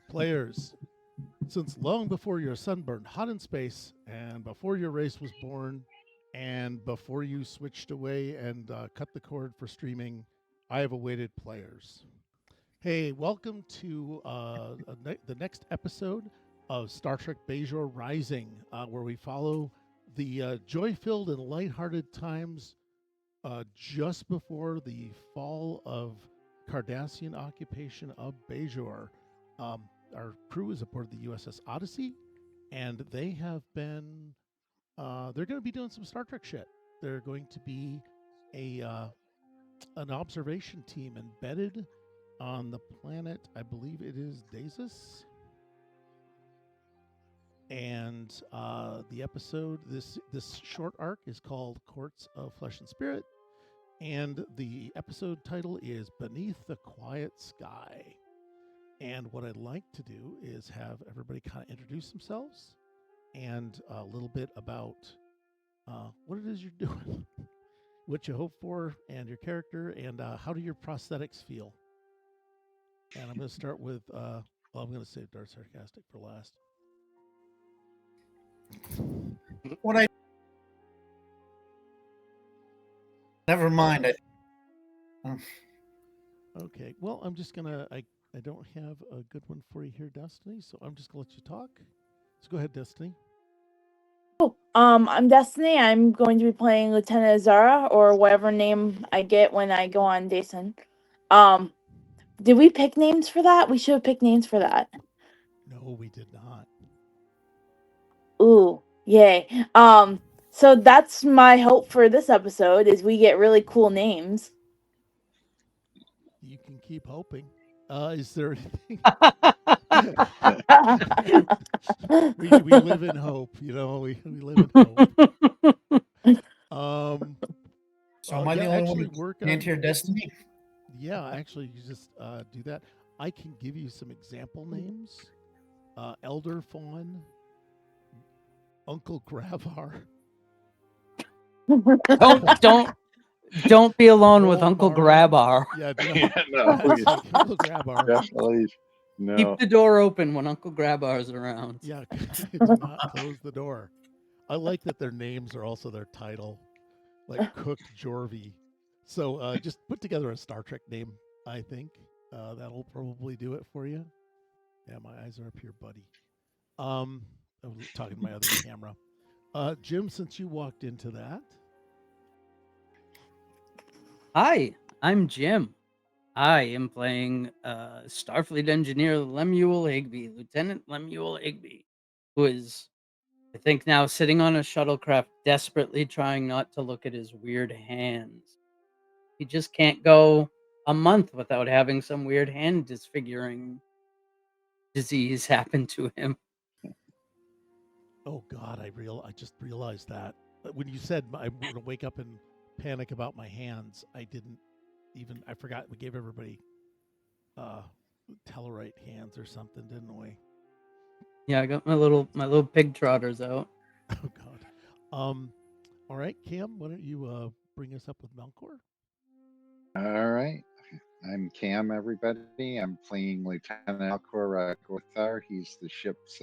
Players, since long before your sun burned hot in space, and before your race was born, and before you switched away and cut the cord for streaming, I have awaited players. Hey, welcome to the next episode of Star Trek Bajor Rising, where we follow the joy-filled and lighthearted times just before the fall of Cardassian occupation of Bajor. Our crew is aboard the USS Odyssey, and they have been they're going to be doing some Star Trek shit. They're going to be a an observation team embedded on the planet, I believe it is Dazus. And the episode, this short arc is called Courts of Flesh and Spirit, and the episode title is Beneath the Quiet Sky. And what I'd like to do is have everybody kind of introduce themselves and a little bit about what it is you're doing, what you hope for, and your character, and how do your prosthetics feel. And I'm going to start with, I'm going to save Dark Sarcastic for last. Never mind. Okay, well, I'm just going to, I don't have a good one for you here, Destiny, so I'm just going to let you talk. So go ahead, Destiny. I'm Destiny. I'm going to be playing Lieutenant Azara, or whatever name I get when I go on Dason. Did we pick names for that? We should have picked names for that. No, we did not. Ooh, yay. So that's my hope for this episode, is we get really cool names. You can keep hoping. Is there anything? we live in hope, you know. We live in hope. So am I the only one work into your destiny? Yeah, actually, you just do that. I can give you some example names: Elder Fawn, Uncle Gravar. Don't be alone with Uncle Grabar. Yeah, Uncle Grabar. Definitely. No. Keep the door open when Uncle Grabar is around. Yeah, do not close the door. I like that their names are also their title, like Cook Jorvie. So just put together a Star Trek name, I think. That'll probably do it for you. Yeah, my eyes are up here, buddy. I was talking to my other camera. Jim, since you walked into that. Hi, I'm Jim. I am playing Starfleet engineer Lemuel Higby, Lieutenant Lemuel Higby, who is, I think, now sitting on a shuttlecraft, desperately trying not to look at his weird hands. He just can't go a month without having some weird hand disfiguring disease happen to him. Oh God, I just realized that when you said I'm going to wake up and panic about my hands, I forgot we gave everybody Tellarite hands or something, didn't we? Yeah, I got my little pig trotters out. Oh God. All right, Cam, why don't you bring us up with Melkor? All right. I'm Cam, everybody. I'm playing Lieutenant Melkor Gothar. He's the ship's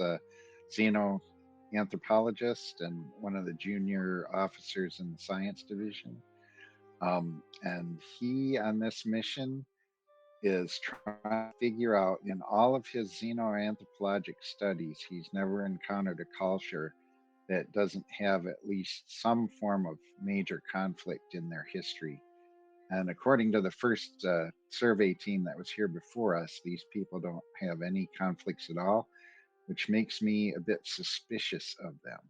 xenoanthropologist and one of the junior officers in the science division. And he, on this mission, is trying to figure out, in all of his xenoanthropologic studies, he's never encountered a culture that doesn't have at least some form of major conflict in their history. And according to the first survey team that was here before us, these people don't have any conflicts at all, which makes me a bit suspicious of them.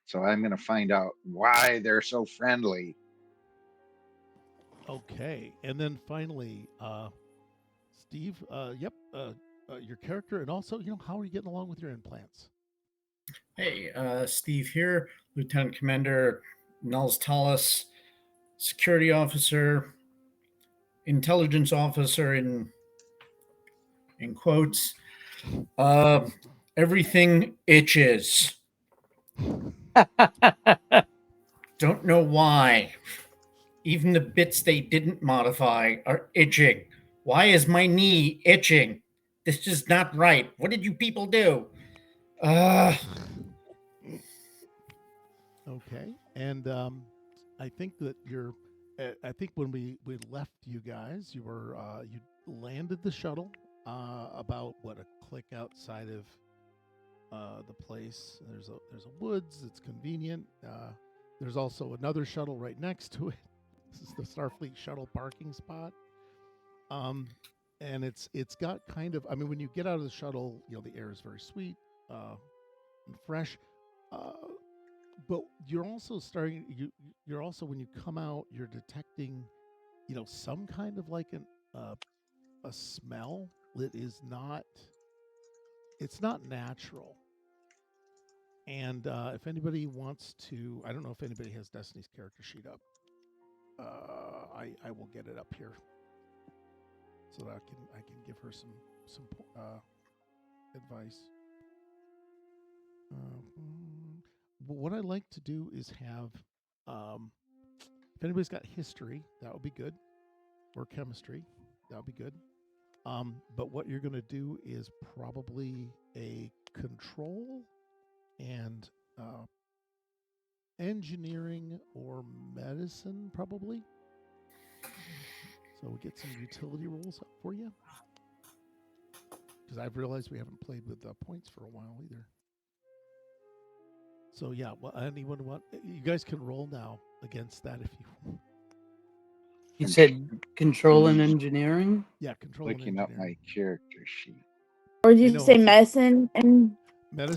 So I'm going to find out why they're so friendly. Okay, and then finally, Steve. Your character, and also, how are you getting along with your implants? Hey, Steve here, Lieutenant Commander Nels Tallis, security officer, intelligence officer in quotes. Everything itches. Don't know why. Even the bits they didn't modify are itching. Why is my knee itching? This is not right. What did you people do? Uh, Okay, and I think that you're. I think when we left you guys, you landed the shuttle about what, a click outside of the place. There's a woods. It's convenient. There's also another shuttle right next to it. This is the Starfleet shuttle parking spot. Um, and it's got kind of. I mean, when you get out of the shuttle, the air is very sweet and fresh. Uh, but you're also you're also, when you come out, you're detecting, some kind of like a smell that is not. It's not natural. And if anybody wants to, I don't know if anybody has Destiny's character sheet up. I will get it up here so that I can give her some advice. But what I like to do is have, if anybody's got history, that would be good, or chemistry, that would be good. But what you're going to do is probably a control and engineering or medicine, probably. So we'll get some utility rolls up for you. Because I've realized we haven't played with points for a while either. So yeah, well, anyone want? You guys can roll now against that if you. You said control and engineering? Yeah, control and Looking up engineering. my character sheet. Or did I you know say it's medicine and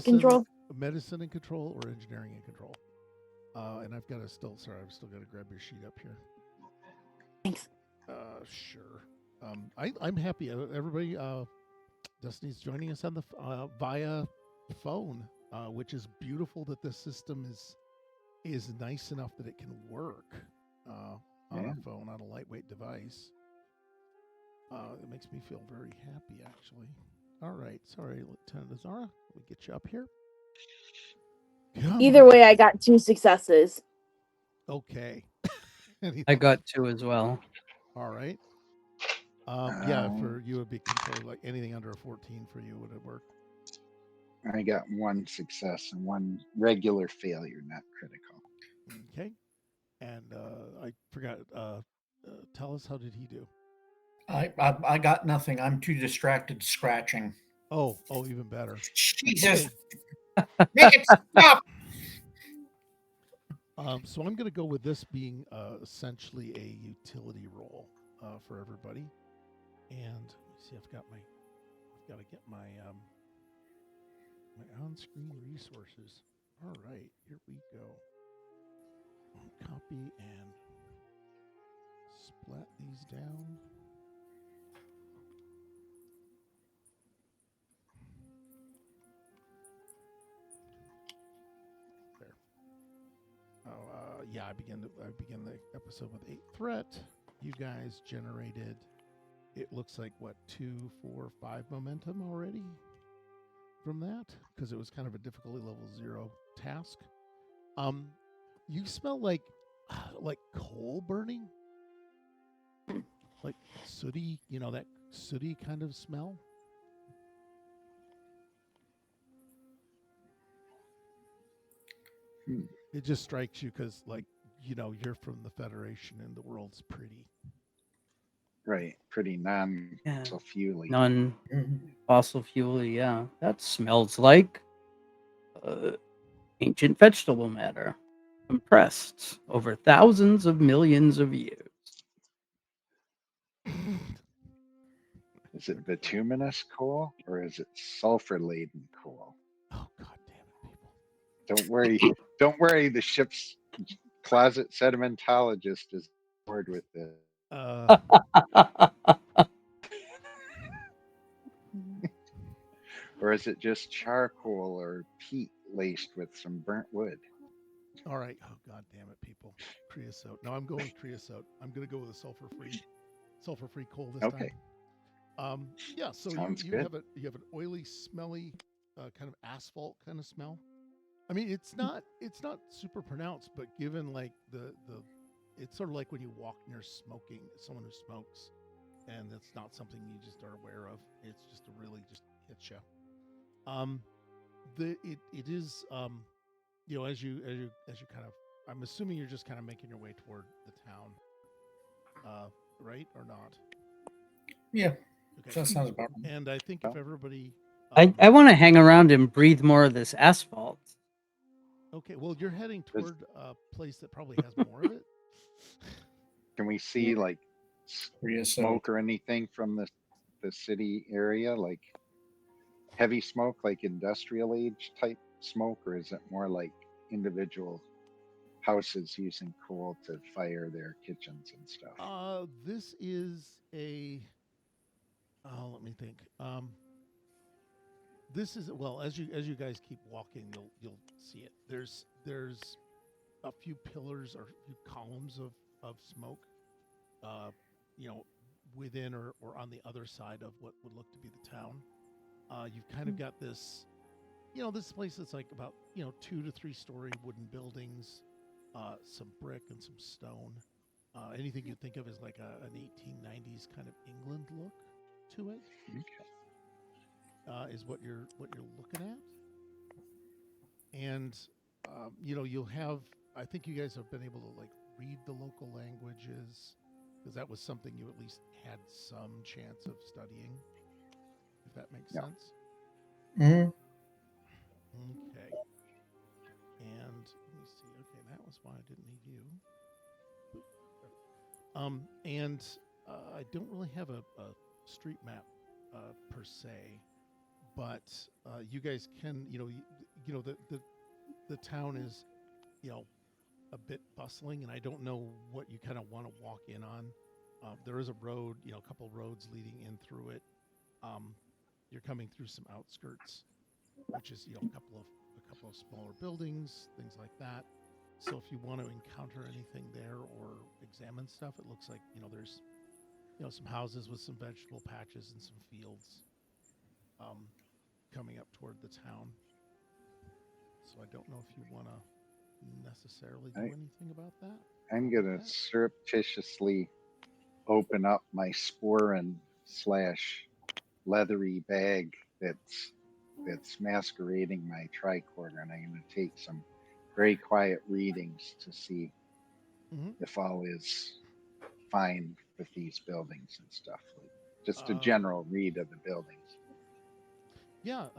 control? medicine and control, or engineering and control. And I've got to still. Sorry, I've still got to grab your sheet up here. Thanks. Sure. I'm happy. Everybody, Destiny's joining us on the via phone, which is beautiful that this system is nice enough that it can work on a phone, on a lightweight device. It makes me feel very happy, actually. All right, sorry, Lieutenant Azara, let me get you up here. Either way, I got 2 successes. Okay. I got 2 as well. All right. Yeah, for you, it would be control, like anything under a 14 for you would it work? I got 1 success and 1 regular failure, not critical. Okay. And I forgot. Tell us, how did he do? I got nothing. I'm too distracted scratching. Oh, even better. Jesus, Okay. make it stop! So I'm going to go with this being essentially a utility role for everybody. And let me see, I've got to get my on-screen resources. All right, here we go. Copy and splat these down. There. Yeah, I begin the episode with 8 threat. You guys generated, it looks like, what, 2, 4, 5 momentum already from that, because it was kind of a difficulty level 0 task. You smell like coal burning, like sooty, that sooty kind of smell. It just strikes you because, you're from the Federation and the world's pretty. Right, pretty non-fossil fuel-y. Non-fossil fuel, yeah. That smells like ancient vegetable matter, compressed over thousands of millions of years. Is it bituminous coal or is it sulfur-laden coal? Oh, God damn it, people. Don't worry, the ship's closet sedimentologist is bored with this. Or is it just charcoal or peat laced with some burnt wood? All right. Oh, God damn it, people. Creosote. No, I'm going creosote. I'm going to go with a sulfur-free coal this time. Yeah, so you have an oily, smelly, kind of asphalt kind of smell. I mean, it's not super pronounced, but given like the it's sort of like when you walk near someone who smokes, and that's not something you just are aware of. It's just a really just hits you. It is you know, as you kind of, I'm assuming you're just kind of making your way toward the town, right or not? Yeah, Okay. that sounds about right. And I think if everybody, I want to hang around and breathe more of this asphalt. okay, well, you're heading Does- toward a place that probably has more of it. Can we see like E07. smoke or anything from the city area, like heavy smoke, like industrial age type smoke, or is it more like individual houses using coal to fire their kitchens and stuff? This is a. Oh, let me think. This is, well, as you guys keep walking, you'll see it. There's a few pillars or a few columns of smoke, you know, within or on the other side of what would look to be the town. You've kind of got this, you know, this place that's like about, you know, 2 to 3 story wooden buildings, some brick and some stone. Anything you think of as like an 1890s kind of England look to it. Okay. Is what you're looking at, and you know, you'll have. I think you guys have been able to like read the local languages, because that was something you at least had some chance of studying, if that makes Yeah. sense. Mhm. Okay. And let me see. Okay, that was why I didn't need you. And I don't really have a street map per se, but you guys can, you know, the town is, you know, a bit bustling, and I don't know what you kind of want to walk in on. There is a road, you know, a couple roads leading in through it. You're coming through some outskirts, which is, you know, a couple of smaller buildings, things like that. So if you want to encounter anything there or examine stuff, it looks like, you know, there's, you know, some houses with some vegetable patches and some fields coming up toward the town. So I don't know if you want to necessarily do anything about that. I'm gonna surreptitiously open up my sporin slash leathery bag that's masquerading my tricorder, and I'm gonna take some very quiet readings to see Mhm. if all is fine with these buildings and stuff. Like just a Uh, general read of the buildings. Yeah,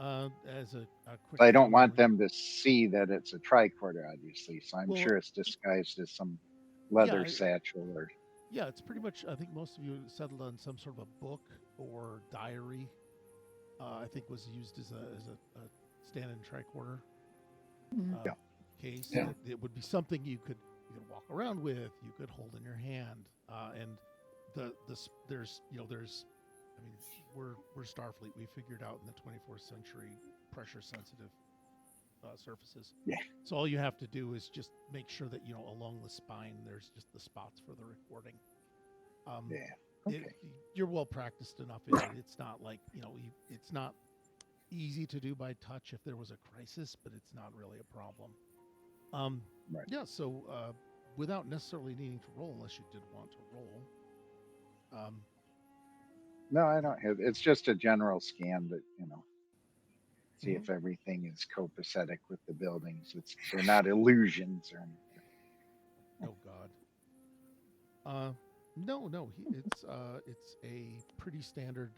as a quick I don't general want read. them to see that it's a tricorder, obviously. So I'm Well, sure it's disguised as some yeah, leather satchel or yeah, it's pretty much. I think most of you settled on some sort of a book or diary. I think was used as a stand-in tricorder Mhm. uh, yeah. case. Yeah. It would be something you could walk around with, you could hold in your hand, and there's, you know, there's, I mean, we're Starfleet. We figured out in the 24th century pressure sensitive surfaces. Yeah. So all you have to do is just make sure that, you know, along the spine there's just the spots for the recording. Yeah. Okay. You're well practiced enough in it. It's not like, you know, it's not easy to do by touch if there was a crisis, but it's not really a problem. Right. Yeah. So without necessarily needing to roll, unless you did want to roll. No, I don't have. It's just a general scan that, you know, see Mhm. if everything is copacetic with the buildings. They're not illusions or anything. Oh God. No. It's a pretty standard,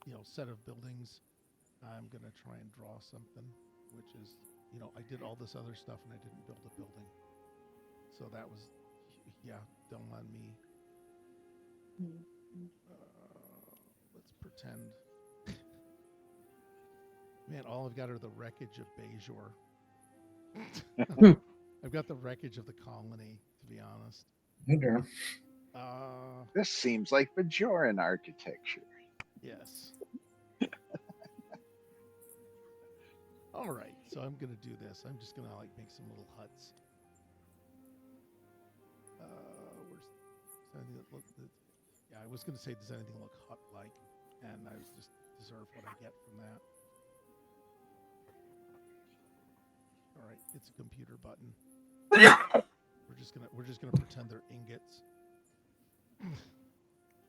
you know, set of buildings. I'm gonna try and draw something, which is, you know, I did all this other stuff and I didn't build a building, so that was, yeah, don't mind me. Let's pretend. Man, all I've got are the wreckage of Bajor. I've got the wreckage of the colony, to be honest. Oh, dear. This seems like Bajoran architecture. Yes. All right, so I'm gonna do this. I'm just gonna like make some little huts. Where's does anything that look? Yeah, I was gonna say, does anything look hut-like? And I just deserve what I get from that. All right, it's a computer button. We're just gonna pretend they're ingots.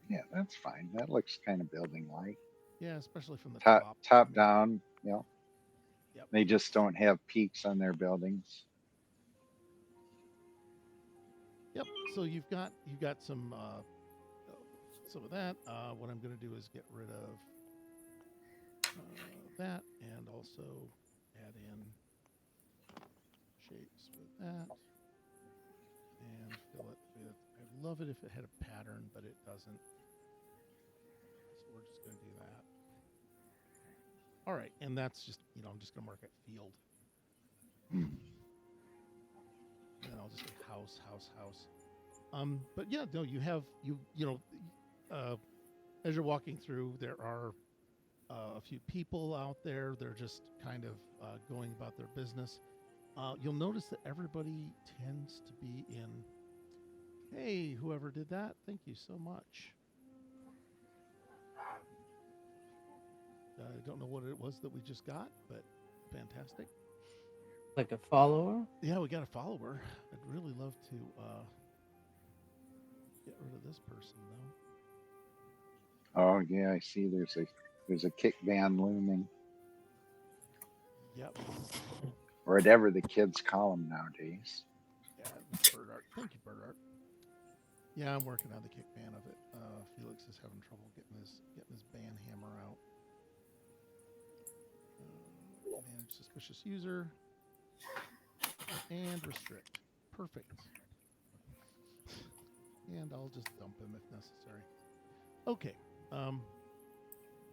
Yeah, that's fine. That looks kind of building like. Yeah, especially from the top top. top down. You know, Yep. they just don't have peaks on their buildings. Yep. So you've got some of that. What I'm going to do is get rid of that and also add in shapes with that and fill it with. I'd love it if it had a pattern, but it doesn't. So we're just going to do that. All right, and that's just I'm just going to mark it field. And then I'll just say house, house, house. But yeah, no, you have as you're walking through, there are a few people out there. They're just kind of going about their business. You'll notice that everybody tends to be in. Hey, whoever did that, thank you so much. I don't know what it was that we just got, but fantastic. Like a follower? Yeah, we got a follower. I'd really love to get rid of this person though. Oh yeah, I see. There's a kick band looming, Yep. or whatever the kids call them nowadays. Yeah, it's bird art. Thank you, bird art. Yeah, I'm working on the kick band of it. Felix is having trouble getting his band hammer out. Manage suspicious user and restrict. Perfect. And I'll just dump him if necessary. Okay.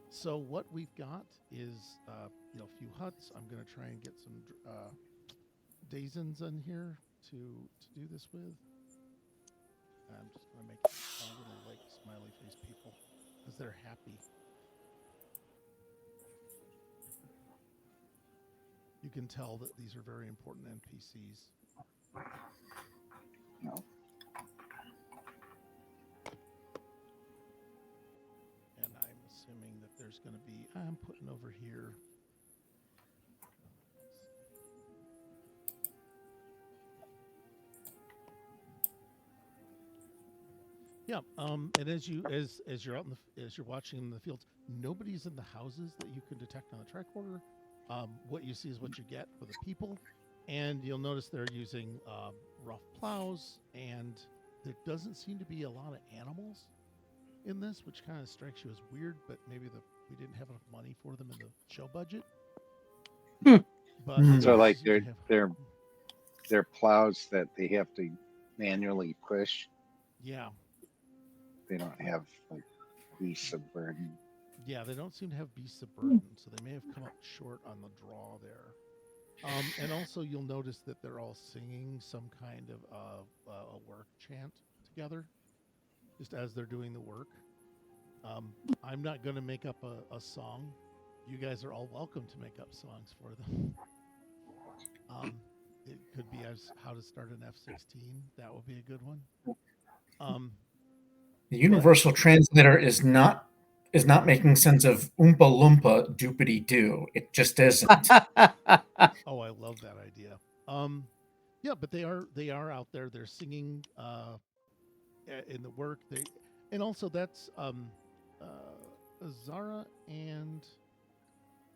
So what we've got is a few huts. I'm going to try and get some Dazens in here to do this with. I'm just going to make little like smiley face people because they're happy. You can tell that these are very important NPCs. No. And I'm assuming that there's going to be, I'm putting over here. Yeah, and as you're out in as you're watching in the fields, nobody's in the houses that you can detect on the tricorder. What you see is what you get for the people, and you'll notice they're using rough plows, and there doesn't seem to be a lot of animals in this, which kind of strikes you as weird. But maybe we didn't have enough money for them in the show budget. But So like they're plows that they have to manually push. Yeah. They don't have like beasts of burden. Yeah, they don't seem to have beasts of burden, so they may have come up short on the draw there. And also, you'll notice that they're all singing some kind of a work chant together, just as they're doing the work. I'm not going to make up a song. You guys are all welcome to make up songs for them. It could be as how to start an F-16. That would be a good one. The universal translator is not making sense of Oompa Loompa doopity doo. It just isn't. Oh, I love that idea. Yeah, but they are out there. They're singing in the work. And also that's Zara and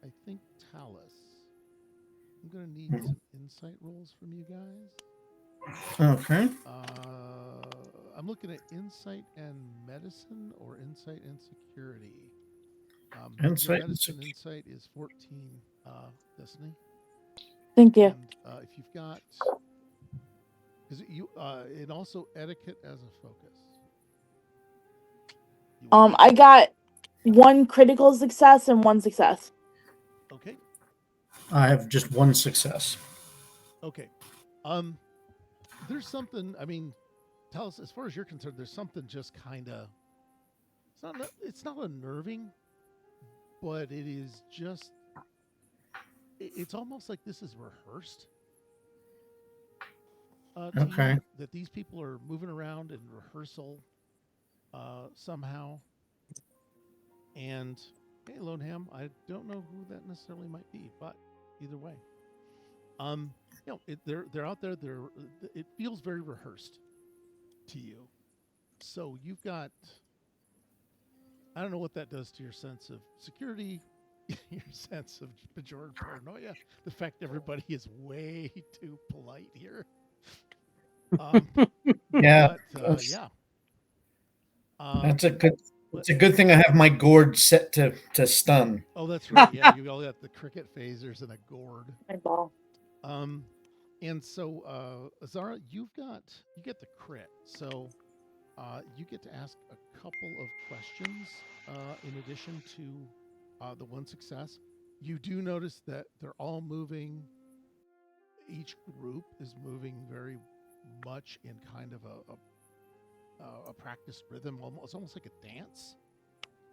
I think Talus. I'm gonna need some insight rolls from you guys. Okay. I'm looking at insight and medicine or insight and security. Insight your and medicine insight is 14, Destiny. Thank you. And if you've got, because and also etiquette as a focus. I got one critical success and one success. Okay. I have just one success. Okay. There's something. I mean, tell us as far as you're concerned. There's something just kind of. It's not unnerving, but it is just. It's almost like this is rehearsed. Okay. That these people are moving around in rehearsal somehow. And hey, Loneham, I don't know who that necessarily might be, but either way, they're out there. It feels very rehearsed to you. So you've got I don't know what that does to your sense of security, your sense of Bajor paranoia, the fact everybody is way too polite here. Um, Yeah, but yeah. that's a good. It's a Let's good thing I have my gourd set to stun. Oh, that's right. Yeah, you all got the cricket phasers and a gourd. My ball. Um, and so, Zara, you get the crit, so you get to ask a couple of questions in addition to the one success. You do notice that they're all moving. Each group is moving very much in kind of a practiced rhythm, almost like a dance.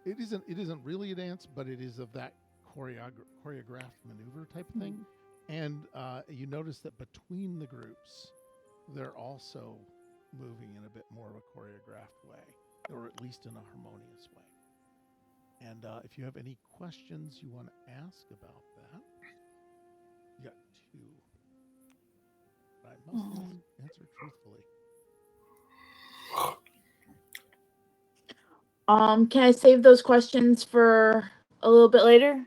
It isn't really a dance, but it is of that choreographed maneuver type of thing. And you notice that between the groups, they're also moving in a bit more of a choreographed way, or at least in a harmonious way. And if you have any questions you want to ask about that, you got two. But I must answer truthfully. Can I save those questions for a little bit later?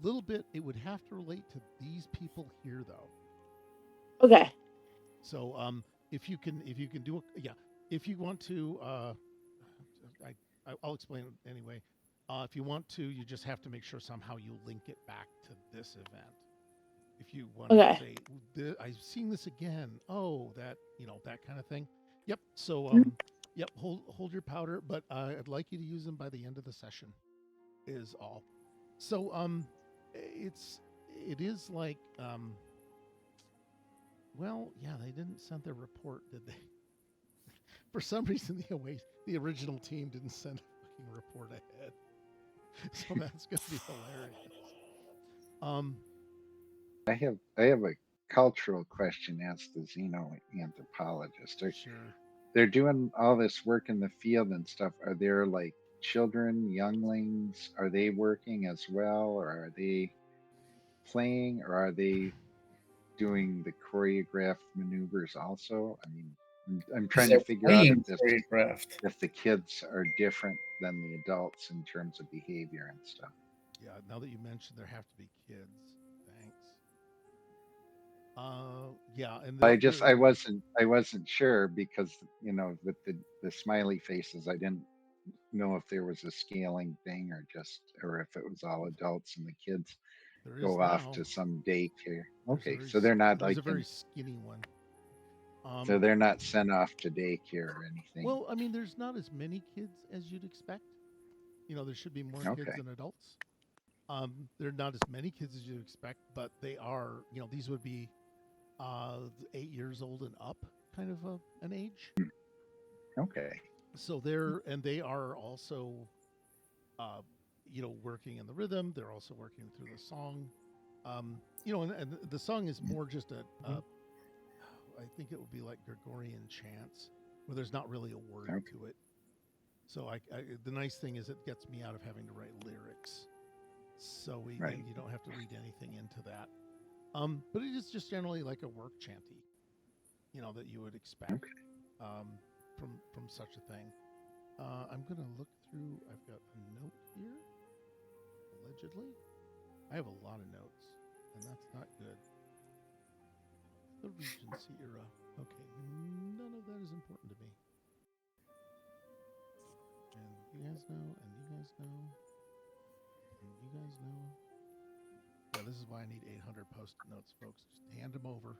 Little bit, it would have to relate to these people here, though. Okay. So, if you can do if you want to, I'll explain it anyway. If you want to, you just have to make sure somehow you link it back to this event. If you want to Okay. say, I've seen this again. Oh, that that kind of thing. Yep. So, yep. Hold your powder, but I'd like you to use them by the end of the session. Is all. So, it is like, well, yeah, they didn't send their report, did they? For some reason, the original team didn't send a fucking report ahead. So that's going to be hilarious. I have a cultural question asked the xenoanthropologist. Sure. They're doing all this work in the field and stuff. Are there like children, younglings? Are they working as well, or are they playing, or are they doing the choreographed maneuvers also? I mean, I'm Because trying to they're figure out playing choreographed. if the kids are different than the adults in terms of behavior and stuff. Yeah, now that you mentioned there have to be kids. Thanks. Yeah, and I wasn't sure because with the smiley faces, I didn't know if there was a scaling thing or if it was all adults and the kids there is go off now. to some daycare. There's a Okay, very so they're not there's like a very skinny one. so they're not sent off to daycare or anything. Well, I mean, there's not as many kids as you'd expect. There should be more kids Okay. than adults. They're not as many kids as you'd expect, but they are. These would be 8 years old and up, kind of an age. Okay. So they are also, uh, working in the rhythm. They're also working through the song. And the song is more just I think it would be like Gregorian chants, where there's not really a word Okay. to it. So the nice thing is it gets me out of having to write lyrics. So Right. you don't have to read anything into that. But it is just generally like a work chanty, that you would expect Okay. from such a thing. I'm gonna look through. I've got a note here, allegedly. I have a lot of notes, and that's not good. The Regency era. Okay, none of that is important to me. And you guys know, and you guys know, and you guys know. Yeah, this is why I need 800 post-it notes, folks. Just hand them over.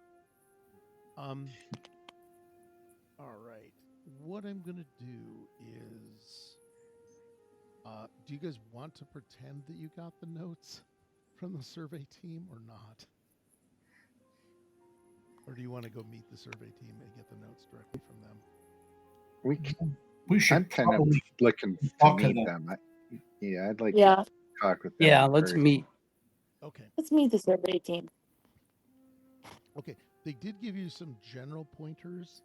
All right. What I'm gonna do is, do you guys want to pretend that you got the notes from the survey team or not? Or do you want to go meet the survey team and get the notes directly from them? We should I'm kind of probably looking to talk to meet them. them. I'd like Yeah. to talk with them. Yeah, in let's person. meet. Okay. Let's meet the survey team. Okay. They did give you some general pointers.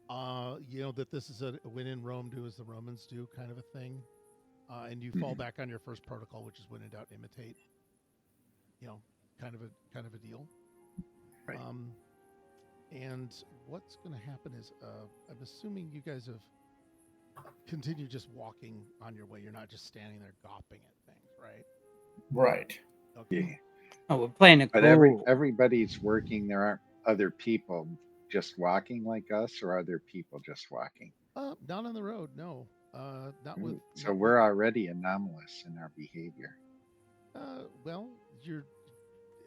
That this is a when in Rome, do as the Romans do kind of a thing. And you fall back on your first protocol, which is when in doubt, imitate. Kind of a deal. Right. And what's going to happen is, I'm assuming you guys have continue just walking on your way. You're not just standing there gawping at things, right? Right. Okay. Yeah. Oh, we're playing it But cool. everybody's working. There aren't other people just walking like us, or other people just walking. Not on the road, no. Not with. So Not with. we're already anomalous in our behavior. Well, you're.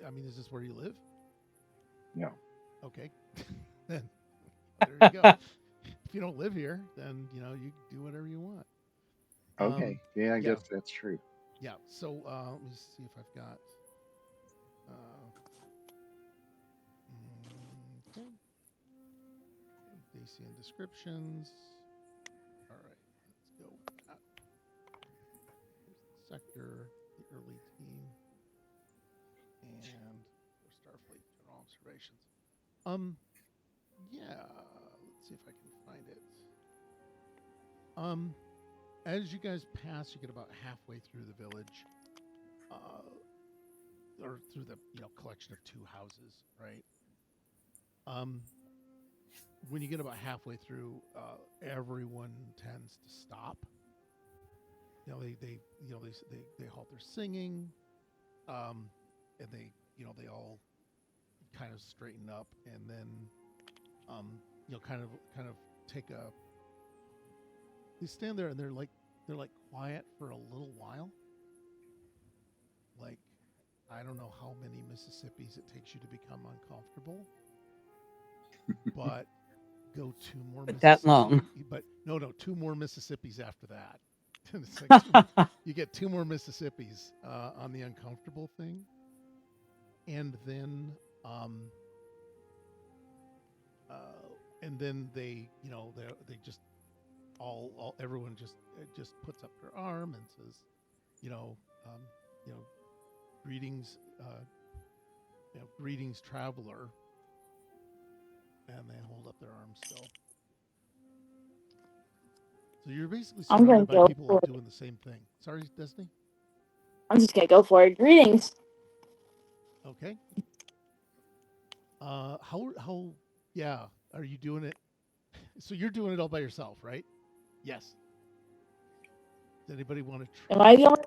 I mean, is this where you live? No. Okay. Then there you go. If you don't live here, then you do whatever you want. Okay. Yeah, I yeah. guess that's true. Yeah. So let me see if I've got. Okay. Dacian descriptions. All right. Let's go with that. Here's the sector, the early team, and for Starfleet general observations. Yeah. Let's see if I can find it. As you guys pass, you get about halfway through the village, or through the collection of two houses, right? When you get about halfway through, everyone tends to stop. They halt their singing, and they all kind of straighten up, and then kind of take a. They stand there and they're like quiet for a little while. Like, I don't know how many Mississippis it takes you to become uncomfortable, but go two more Like that long. Mississippi. But no, 2 more Mississippis after that. It's like you get 2 more Mississippis on the uncomfortable thing, and then they they just all everyone just puts up their arm and says, greetings, greetings, traveler, and they hold up their arms still. So you're basically I'm gonna surrounded by go people for all it. doing the same thing. Sorry, Destiny. I'm just gonna go for it. Greetings. Okay. How yeah, are you doing it? So you're doing it all by yourself, right? Yes. Does anybody want to try? Am I the only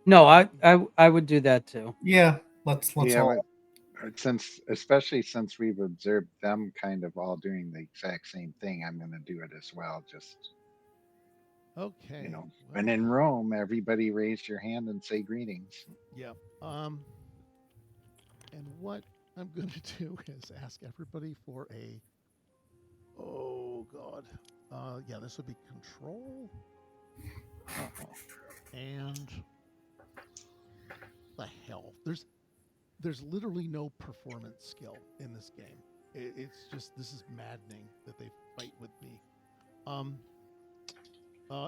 No, I would do that too. Yeah. Let's Yeah, all. especially since we've observed them kind of all doing the exact same thing, I'm going to do it as well. Just Okay. when in Rome, everybody raise your hand and say greetings. Yeah. And what I'm going to do is ask everybody for a. Oh God. Yeah, this would be control. And the hell, there's literally no performance skill in this game. It's just, this is maddening that they fight with me.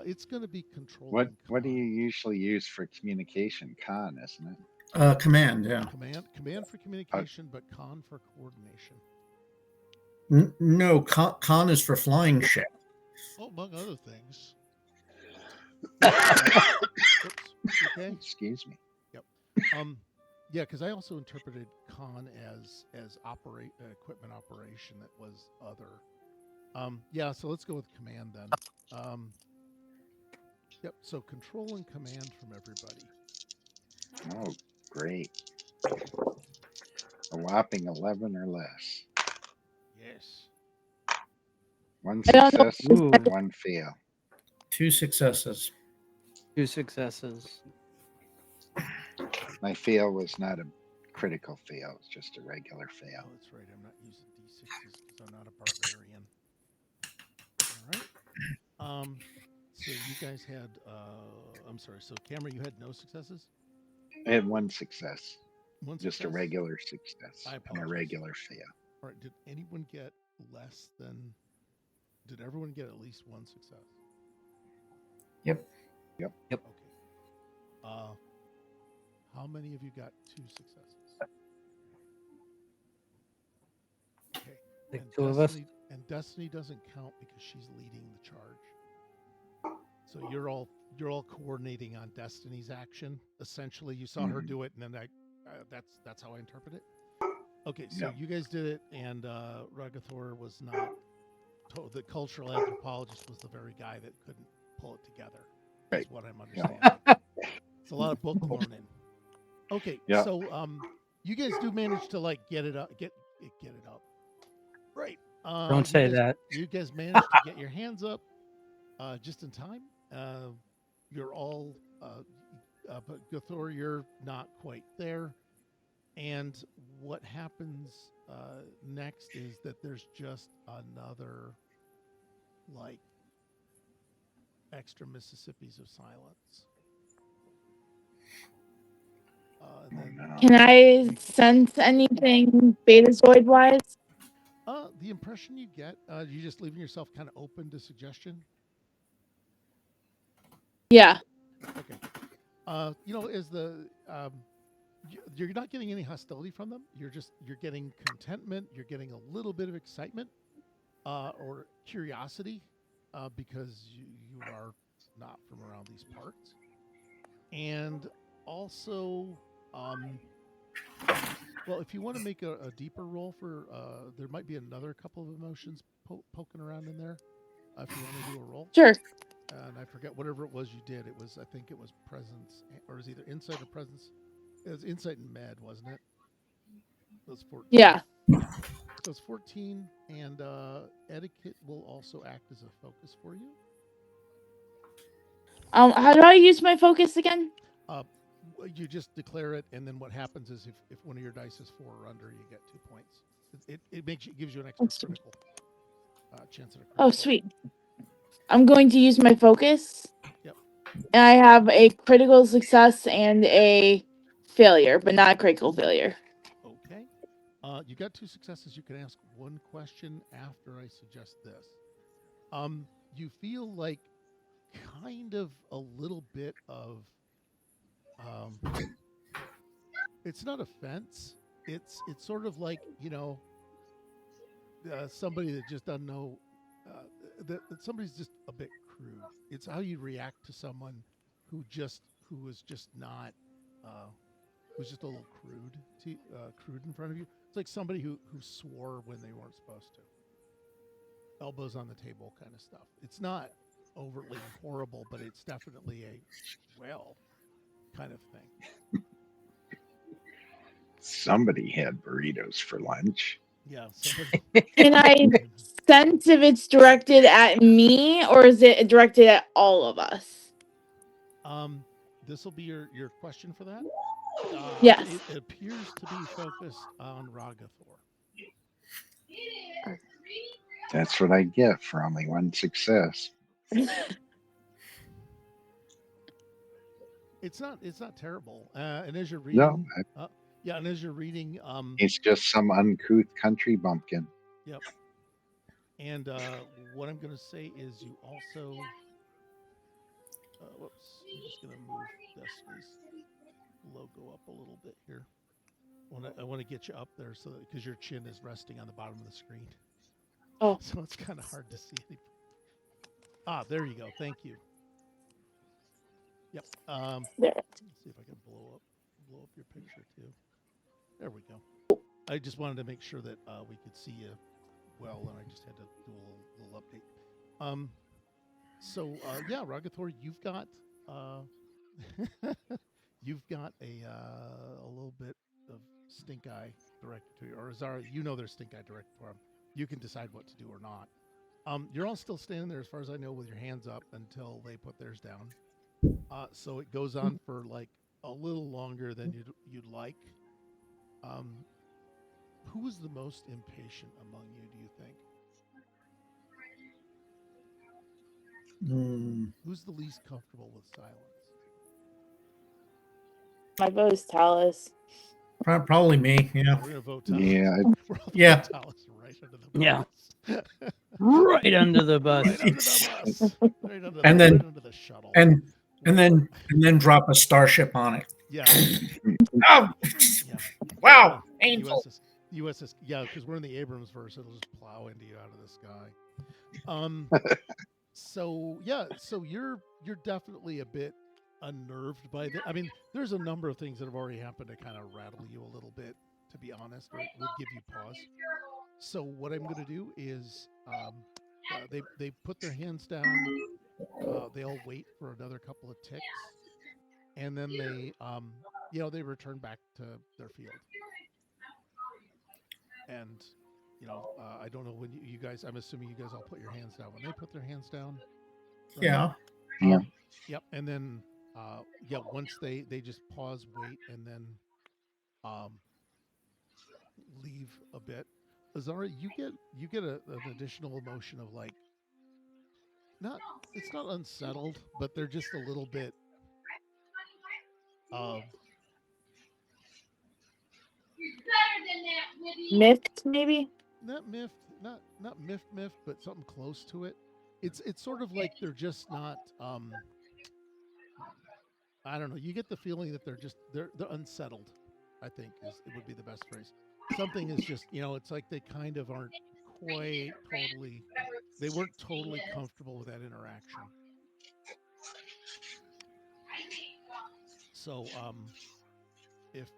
It's going to be control. What do you usually use for communication? Con, isn't it? Command. Yeah. Command for communication, but con for coordination. No, con is for flying ship. Oh, among other things. Oops. Okay. Excuse me. Yep. Yeah, because I also interpreted con as equipment operation that was other. Yeah, so let's go with command then. Yep. So control and command from everybody. Oh, great. A whopping 11 or less. Yes. 1 I don't know. success, Ooh, 1 fail. 2 successes. 2 successes. My fail was not a critical fail; it's just a regular Oh, fail. that's right. I'm not using D60s because I'm not a barbarian. All right. So you guys had. I'm sorry. So Cameron, you had no successes. I had 1 success, One just a success? regular success, I and a apologize. regular fail. All right. Did anyone get less than? Did everyone get at least 1 success? Yep. Okay. How many of you got 2 successes? Okay. Like And 2 of us. Destiny doesn't count because she's leading the charge. So you're all coordinating on Destiny's action. Essentially, you saw her do it, and then that's how I interpret it. Okay, so Yeah. you guys did it, and Ragathor was not the cultural anthropologist was the very guy that couldn't pull it together. Right. Is what I'm Yeah. understanding. It's a lot of book learning. Okay, Yeah. so you guys do manage to like get it up, get it up, right? Don't say that. You guys managed to get your hands up just in time. You're all, but Gothor, you're not quite there. And what happens next is that there's just another like extra Mississippis of silence. And then No. Can I sense anything Betazoid wise? the impression you get, you just leaving yourself kind of open to suggestion. Yeah. Okay. Is the you're not getting any hostility from them. You're getting contentment. You're getting a little bit of excitement or curiosity because you are not from around these parts, and also, well, if you want to make a deeper roll for, there might be another couple of emotions poking around in there. If you want to do a roll. Sure. And I forget whatever it was you did. I think it was presence, or it was either insight or presence. It was insight and med, wasn't it? It was 14. Yeah. So it's 14, and etiquette will also act as a focus for you. How do I use my focus again? You just declare it, and then what happens is if one of your dice is 4 or under, you get 2 points. It gives you an extra Sweet. critical chance at a critical. Oh, sweet. I'm going to use my focus. Yep. And I have a critical success and a failure, but not a critical failure. Okay. You got 2 successes. You can ask 1 question after I suggest this. You feel like kind of a little bit of it's not offense. It's sort of like, somebody that just doesn't know that somebody's just a bit crude. It's how you react to someone who was just not who's just a little crude in front of you. It's like somebody who swore when they weren't supposed to. Elbows on the table kind of stuff. It's not overtly horrible, but it's definitely a kind of thing. Somebody had burritos for lunch. Yeah, somebody. Can I sense if it's directed at me or is it directed at all of us? This will be your question for that. Yes. It appears to be focused on Ragathor. That's what I get for only 1 success. It's not terrible. And as you're reading, No, and as you're reading, it's just some uncouth country bumpkin. yep. And what I'm going to say is you also, whoops, I'm just going to move Destiny's logo up a little bit here. I want to get you up there so because your chin is resting on the bottom of the screen. Oh. So it's kind of hard to see anything. There you go. Thank you. Yep. There. Let's see if I can blow up your picture too. There we go. I just wanted to make sure that we could see you well, and I just had to do a little update. So yeah, Ragathor, you've got you've got a little bit of stink eye directed to you, or Zara, there's stink eye directed for him. You can decide what to do or not. You're all still standing there, as far as I know, with your hands up until they put theirs down. So it goes on for like a little longer than you'd like. Who is the most impatient among you, do you think? Who's the least comfortable with silence? My vote is Talus. Probably me. Yeah. We're gonna vote Talus. Yeah, We're all Yeah. vote Talus right under the bus. Yeah. Right under the bus. Right under the bus. Right under And the, then- right under the shuttle. And then drop a starship on it. Yeah. Oh, Yeah. wow, painful. USS, yeah, because we're in the Abrams verse, it'll just plow into you out of the sky. So yeah, so you're definitely a bit unnerved by that. I mean, there's a number of things that have already happened to kind of rattle you a little bit, to be honest, or it would give you pause. So what I'm going to do is they put their hands down. They all wait for another couple of ticks, and then they they return back to their field. And I don't know when you guys. I'm assuming you guys all put your hands down when they put their hands down. Right? Yeah. Yeah. Yep. And then once they just pause, wait, and then um, leave a bit. Azara, you get an additional emotion of like not it's not unsettled, but they're just a little bit um Miffed, maybe? not miffed, not miffed, but something close to it. It's sort of like they're just not I don't know. You get the feeling that they're unsettled. I think is it would be the best phrase. Something is just it's like they kind of aren't quite totally. They weren't totally comfortable with that interaction. So if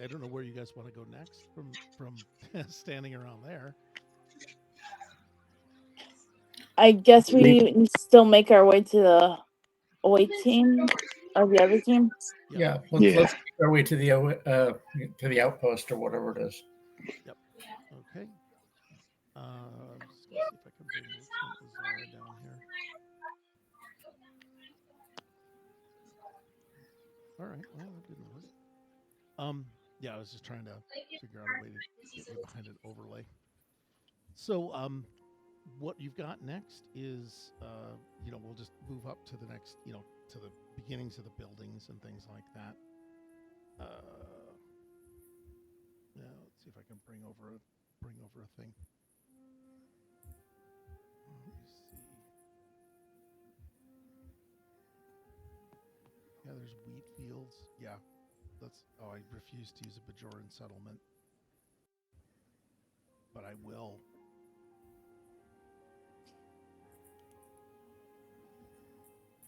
I don't know where you guys want to go next from standing around there. I guess we still make our way to the away team or the other team. Yeah. Yeah. Let's make our way to the outpost or whatever it is. Yep. Okay. I'm just gonna see if I can bring Lieutenant Azara down here. All right. Well, that didn't work. Yeah, I was just trying to figure out a way to get you behind an overlay. So, what you've got next is, we'll just move up to the next, to the beginnings of the buildings and things like that. Yeah, let's see if I can bring over a thing. Let me see. Yeah, there's wheat fields. Yeah, I refuse to use a Bajoran settlement, but I will.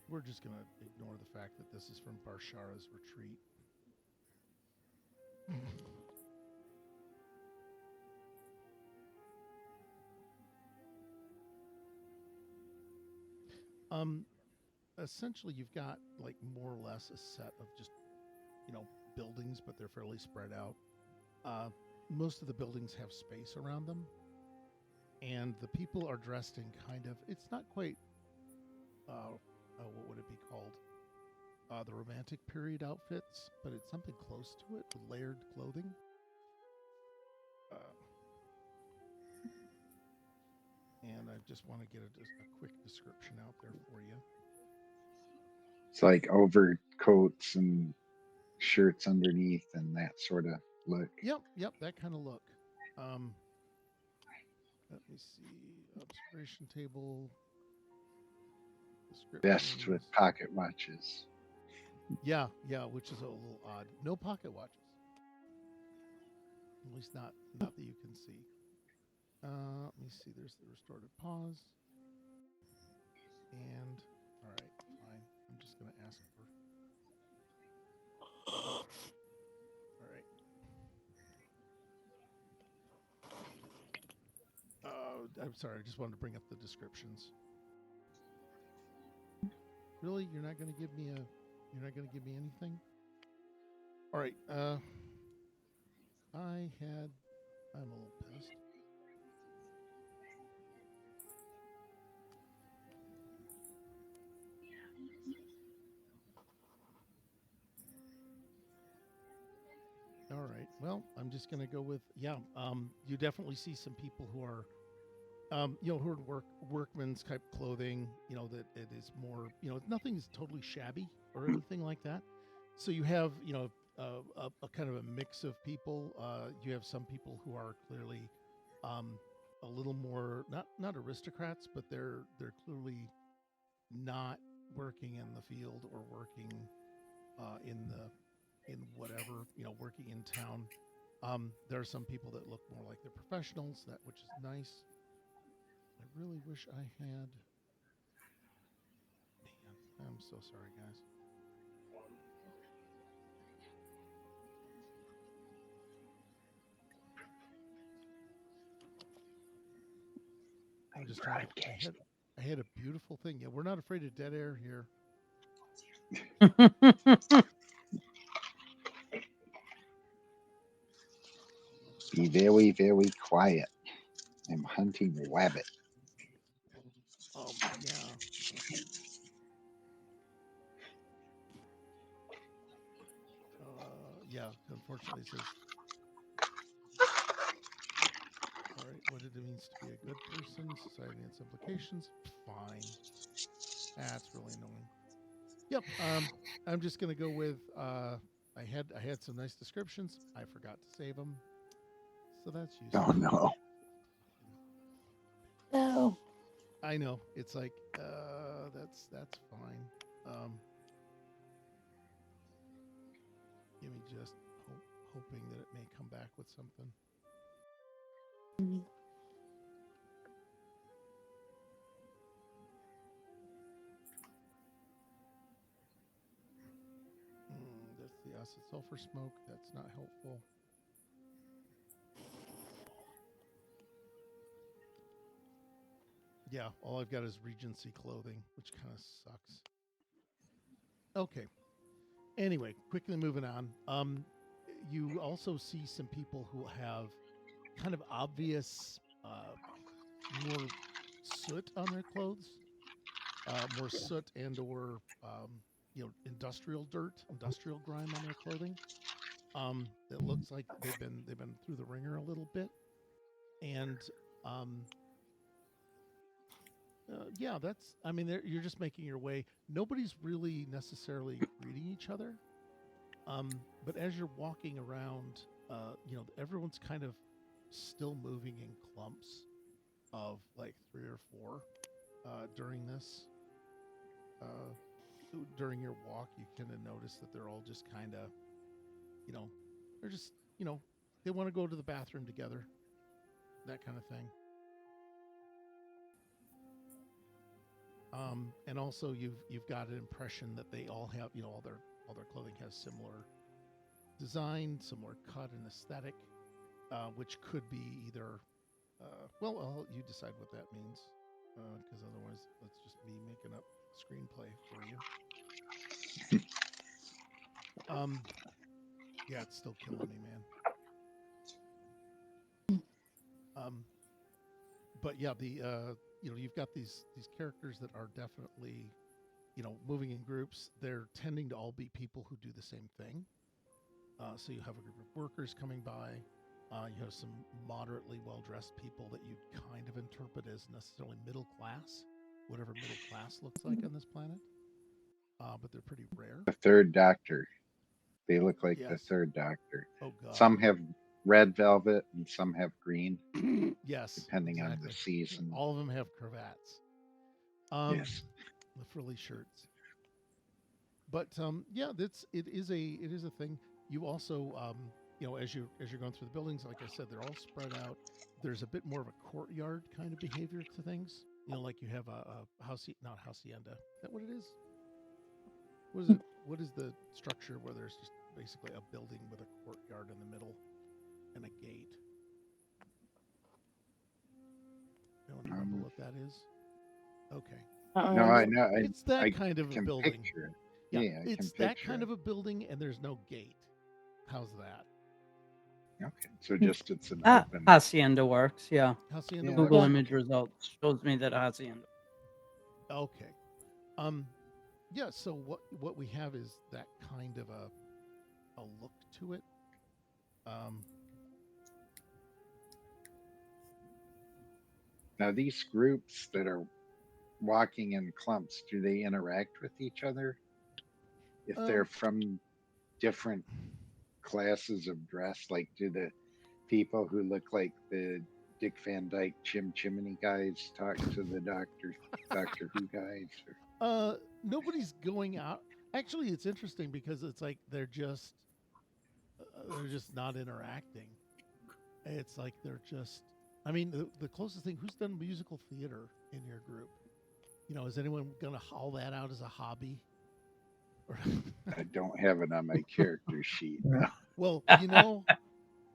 We're just going to ignore the fact that this is from Barshara's retreat. Essentially, you've got like more or less a set of just, buildings, but they're fairly spread out. Most of the buildings have space around them, and the people are dressed in kind of, it's not quite, what would it be called? The romantic period outfits, but it's something close to it with layered clothing. And I just want to get a quick description out there for you. It's like overcoats and shirts underneath and that sort of look. Yep, that kind of look. Let me see. Observation table. Vests with pocket watches. Yeah, which is a little odd. No pocket watches. At least not that you can see. Let me see. There's the restorative pause. And all right, fine. I'm just gonna ask for. All right. I'm sorry. I just wanted to bring up the descriptions. Really, you're not gonna give me anything? All right. I'm a little pissed. All right. Well, I'm just going to go with you definitely see some people who are who are in workman's type clothing, that it is more, nothing's totally shabby or anything like that. So you have, a kind of a mix of people. You have some people who are clearly a little more not aristocrats, but they're clearly not working in the field or working in whatever, working in town. There are some people that look more like they're professionals, which is nice. I really wish I had. Man, I'm so sorry, guys. I'm just trying to. I had a beautiful thing. Yeah, we're not afraid of dead air here. Be very, very quiet. I'm hunting rabbit. Yeah. Yeah. Unfortunately, it says. All right. What it means to be a good person, society and its implications. Fine. That's really annoying. Yep. I'm just gonna go with. I had some nice descriptions. I forgot to save them, so that's useless. Oh no. No. I know. It's like that's fine. Give me just hoping that it may come back with something. That's the acid sulfur smoke. That's not helpful. Yeah, all I've got is Regency clothing, which kind of sucks. Okay. Anyway, quickly moving on. You also see some people who have kind of obvious, more soot on their clothes, more soot and/or industrial dirt, industrial grime on their clothing. It looks like they've been through the ringer a little bit, and yeah, that's. I mean, you're just making your way. Nobody's really necessarily greeting each other. But as you're walking around, everyone's kind of still moving in clumps of like 3 or 4 during this. Uh, During your walk, you kind of notice that they're all just kind of, you know, they're just, they want to go to the bathroom together, that kind of thing. And also you've got an impression that they all have, all their clothing has similar design, similar cut and aesthetic, which could be either, you decide what that means, because otherwise that's just me making up screenplay for you. Yeah, it's still killing me, man. But yeah, you've got these characters that are definitely, moving in groups. They're tending to all be people who do the same thing. So you have a group of workers coming by. You have some moderately well-dressed people that you kind of interpret as necessarily middle class, whatever middle class looks like on this planet. But they're pretty rare. The third doctor. They look like the Yes. third doctor. Oh God. Some have red velvet and some have green, Yes. depending on the exactly. season. All of them have cravats. Yes. The frilly shirts. But yeah, it is a thing. You also as you're going through the buildings, like I said, they're all spread out. There's a bit more of a courtyard kind of behavior to things. Like you have a not hacienda. Is that what it is? What is it? What is the structure where there's just basically a building with a courtyard in the middle and a gate? Anyone remember what that is? Okay. No, I know. It's that I kind of a can building. picture it. Yeah, I it's can that picture kind it. of a building, and there's no gate. How's that? Okay, so just it's an Ah, open. Hacienda works. Yeah. Hacienda Yeah, works? Google Yeah. image results shows me that Hacienda. Okay. Yeah, so what we have is that kind of a look to it. Now these groups that are walking in clumps, do they interact with each other? If they're from different classes of dress, like do the people who look like the Dick Van Dyke Chimney guys talk to the Doctor Who guys? Or... Nobody's going out. Actually, it's interesting because it's like they're just not interacting. It's like they're just. I mean, the closest thing. Who's done musical theater in your group? Is anyone gonna haul that out as a hobby? I don't have it on my character sheet. No. Well,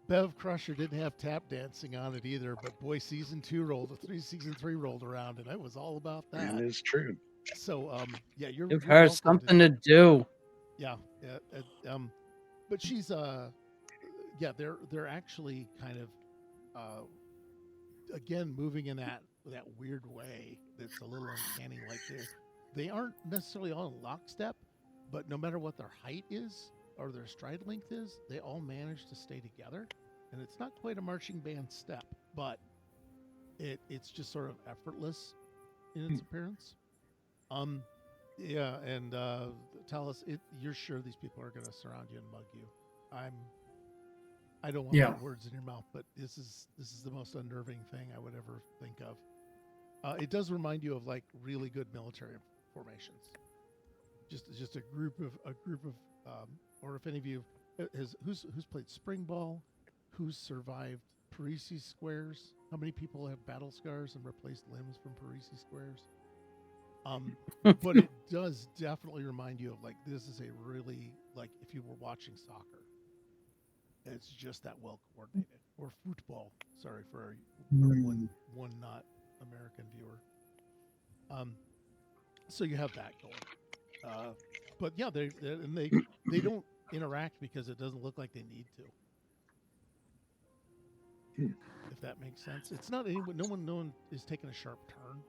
Bev Crusher didn't have tap dancing on it either, but boy, season 3 rolled around, and it was all about That that. is true. So, yeah, you're Give you're her welcome something to do. yeah, but she's yeah, they're actually kind of again moving in that weird way that's a little uncanny. Like they aren't necessarily all in lockstep, but no matter what their height is or their stride length is, they all manage to stay together. And it's not quite a marching band step, but it's just sort of effortless in its appearance. Um, yeah, and tell us, you're sure these people are going to surround you and mug you? I don't want to Yeah. put words in your mouth, but this is the most unnerving thing I would ever think of. It does remind you of like really good military formations. Just a group of or if any of you who's played spring ball, who's survived Parisi squares. How many people have battle scars and replaced limbs from Parisi squares? But it does definitely remind you of like this is a really like if you were watching soccer. It's just that well coordinated. Or football. Sorry for our one not American viewer. So you have that going. But yeah, they don't interact because it doesn't look like they need to. If that makes sense. It's not anyone. No one is taking a sharp turn,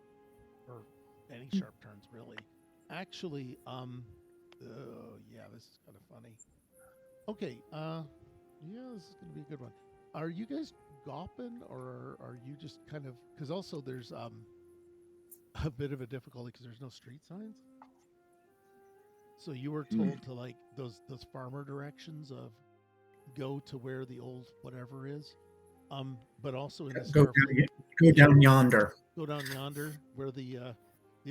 or any sharp turns really. Actually, yeah, this is kind of funny. Okay, yeah, this is gonna be a good one. Are you guys gopping, or are you just kind of? Because also there's a bit of a difficulty because there's no street signs. So you were told to like those farmer directions of go to where the old whatever is, but also in the Go down yonder. Go down yonder where the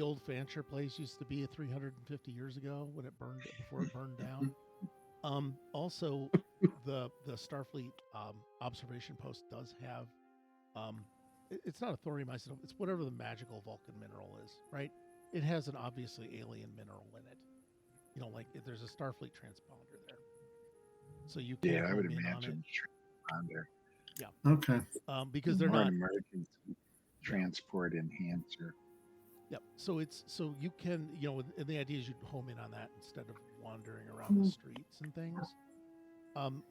old Fancher place used to be 350 years ago when it burned before it burned down. Also, the Starfleet observation post does have it's not a thorium isotope, it's whatever the magical Vulcan mineral is, right? It has an obviously alien mineral in it. You know, like there's a Starfleet transponder there, so you can I would home in on it. imagine transponder. Yeah. Okay. Because they're Or not an emergency transport enhancer. Yep. So you can and the idea is you'd home in on that instead of wandering around the streets and things.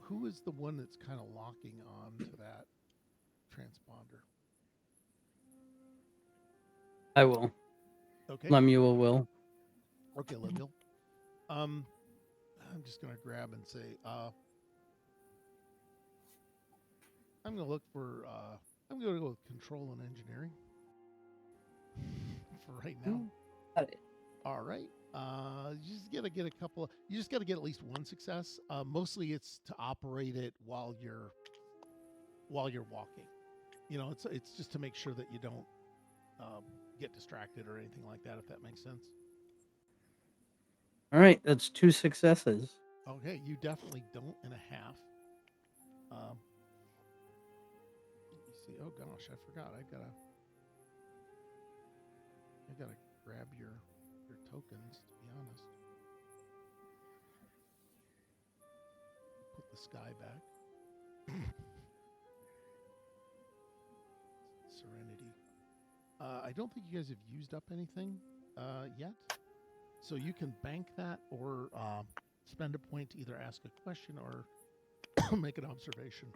Who is the one that's kind of locking on to that transponder? I will. Okay. Lemuel will. Okay, Lemuel. I'm just gonna grab and say, I'm gonna look for I'm gonna go with control and engineering for right now. All right. You just gotta get a couple. You just gotta get at least one success. Mostly, it's to operate it while you're walking. You know, it's just to make sure that you don't get distracted or anything like that. If that makes sense. All right, that's 2 successes. Okay, you definitely don't and a half. Let me see. Oh gosh, I forgot. I gotta grab your tokens. To be honest, put the sky back. Serenity. I don't think you guys have used up anything yet, so you can bank that or spend a point to either ask a question or make an observation.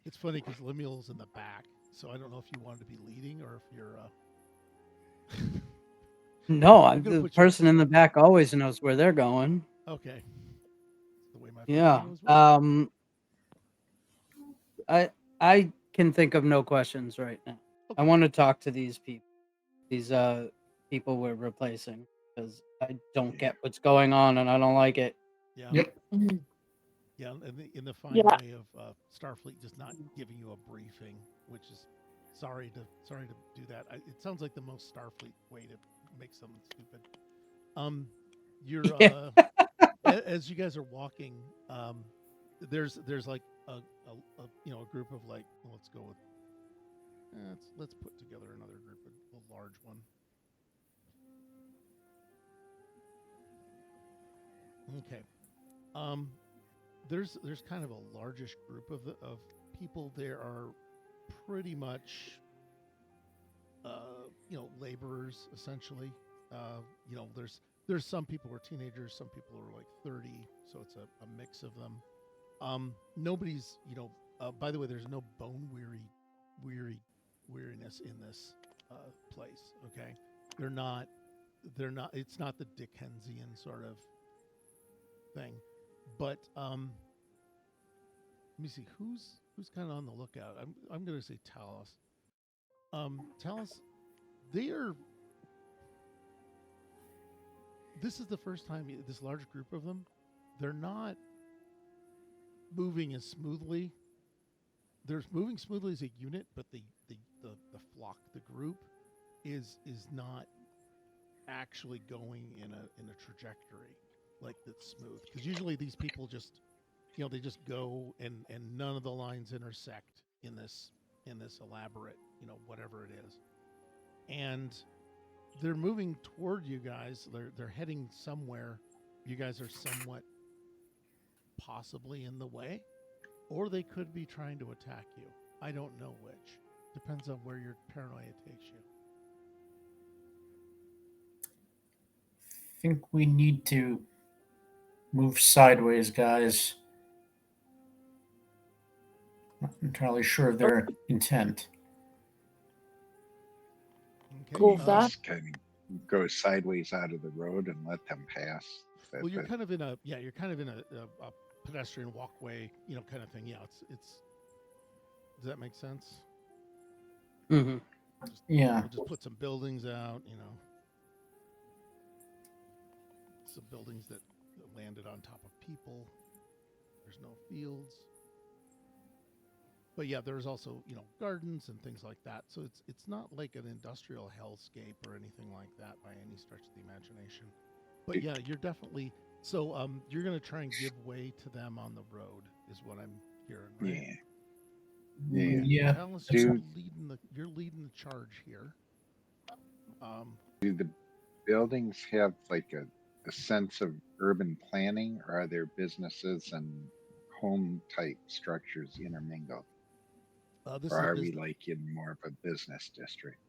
It's funny because Lemuel's in the back, so I don't know if you wanted to be leading or if you're. No, I'm gonna the put you- person in the back always knows where they're going. Okay. That's the way my Yeah. function was. I can think of no questions right now. I Okay. want to talk to these people. These people we're replacing because I don't get what's going on and I don't like it. Yeah. Yep. Yeah, in the fine Yeah. way of Starfleet just not giving you a briefing, which is sorry to do that. It sounds like the most Starfleet way to make something stupid. You're as you guys are walking, there's like a group of like let's go with let's put together another group, a large one. Okay. There's kind of a largish group of people. There are pretty much laborers essentially. There's some people who are teenagers, some people who are like 30, so it's a mix of them. Nobody's by the way, there's no bone weariness in this place. Okay, they're not. It's not the Dickensian sort of thing, but let me see who's kind of on the lookout. I'm going to say Talos. Talos, they are. This is the first time this large group of them. They're not moving as smoothly. They're moving smoothly as a unit, but the flock, the group, is not actually going in a trajectory like that's smooth. Because usually these people just they just go and none of the lines intersect in this elaborate whatever it is, and they're moving toward you guys. They're heading somewhere. You guys are somewhat possibly in the way, or they could be trying to attack you. I don't know which. Depends on where your paranoia takes you. I think we need to move sideways, guys. Not entirely sure of their intent. Okay. Cool with that. Just kind of go sideways out of the road and let them pass. Well, you're kind of in a pedestrian walkway, kind of thing. Yeah, it's. Does that make sense? Mm-hmm. Yeah. We'll just put some buildings out, some buildings that landed on top of people. There's no fields. But yeah, there's also, gardens and things like that. So it's not like an industrial hellscape or anything like that by any stretch of the imagination. But yeah, you're definitely you're gonna try and give way to them on the road, is what I'm hearing, right? Yeah. Alice, Dude. you're leading the charge here. Do the buildings have like a sense of urban planning, or are there businesses and home type structures intermingled? This Or is a are we business. like in more of a business district?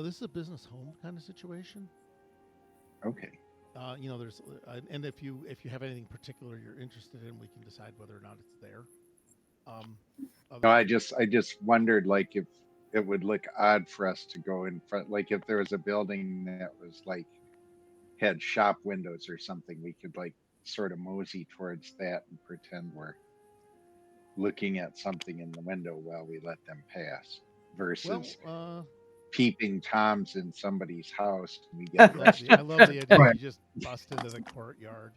This is a business home kind of situation. Okay. There's and if you have anything particular you're interested in, we can decide whether or not it's there. No, I just wondered like if it would look odd for us to go in front, like if there was a building that was like had shop windows or something, we could like sort of mosey towards that and pretend we're looking at something in the window while we let them pass, versus peeping toms in somebody's house and we get arrested. I love the idea. Right. You just bust into the courtyard.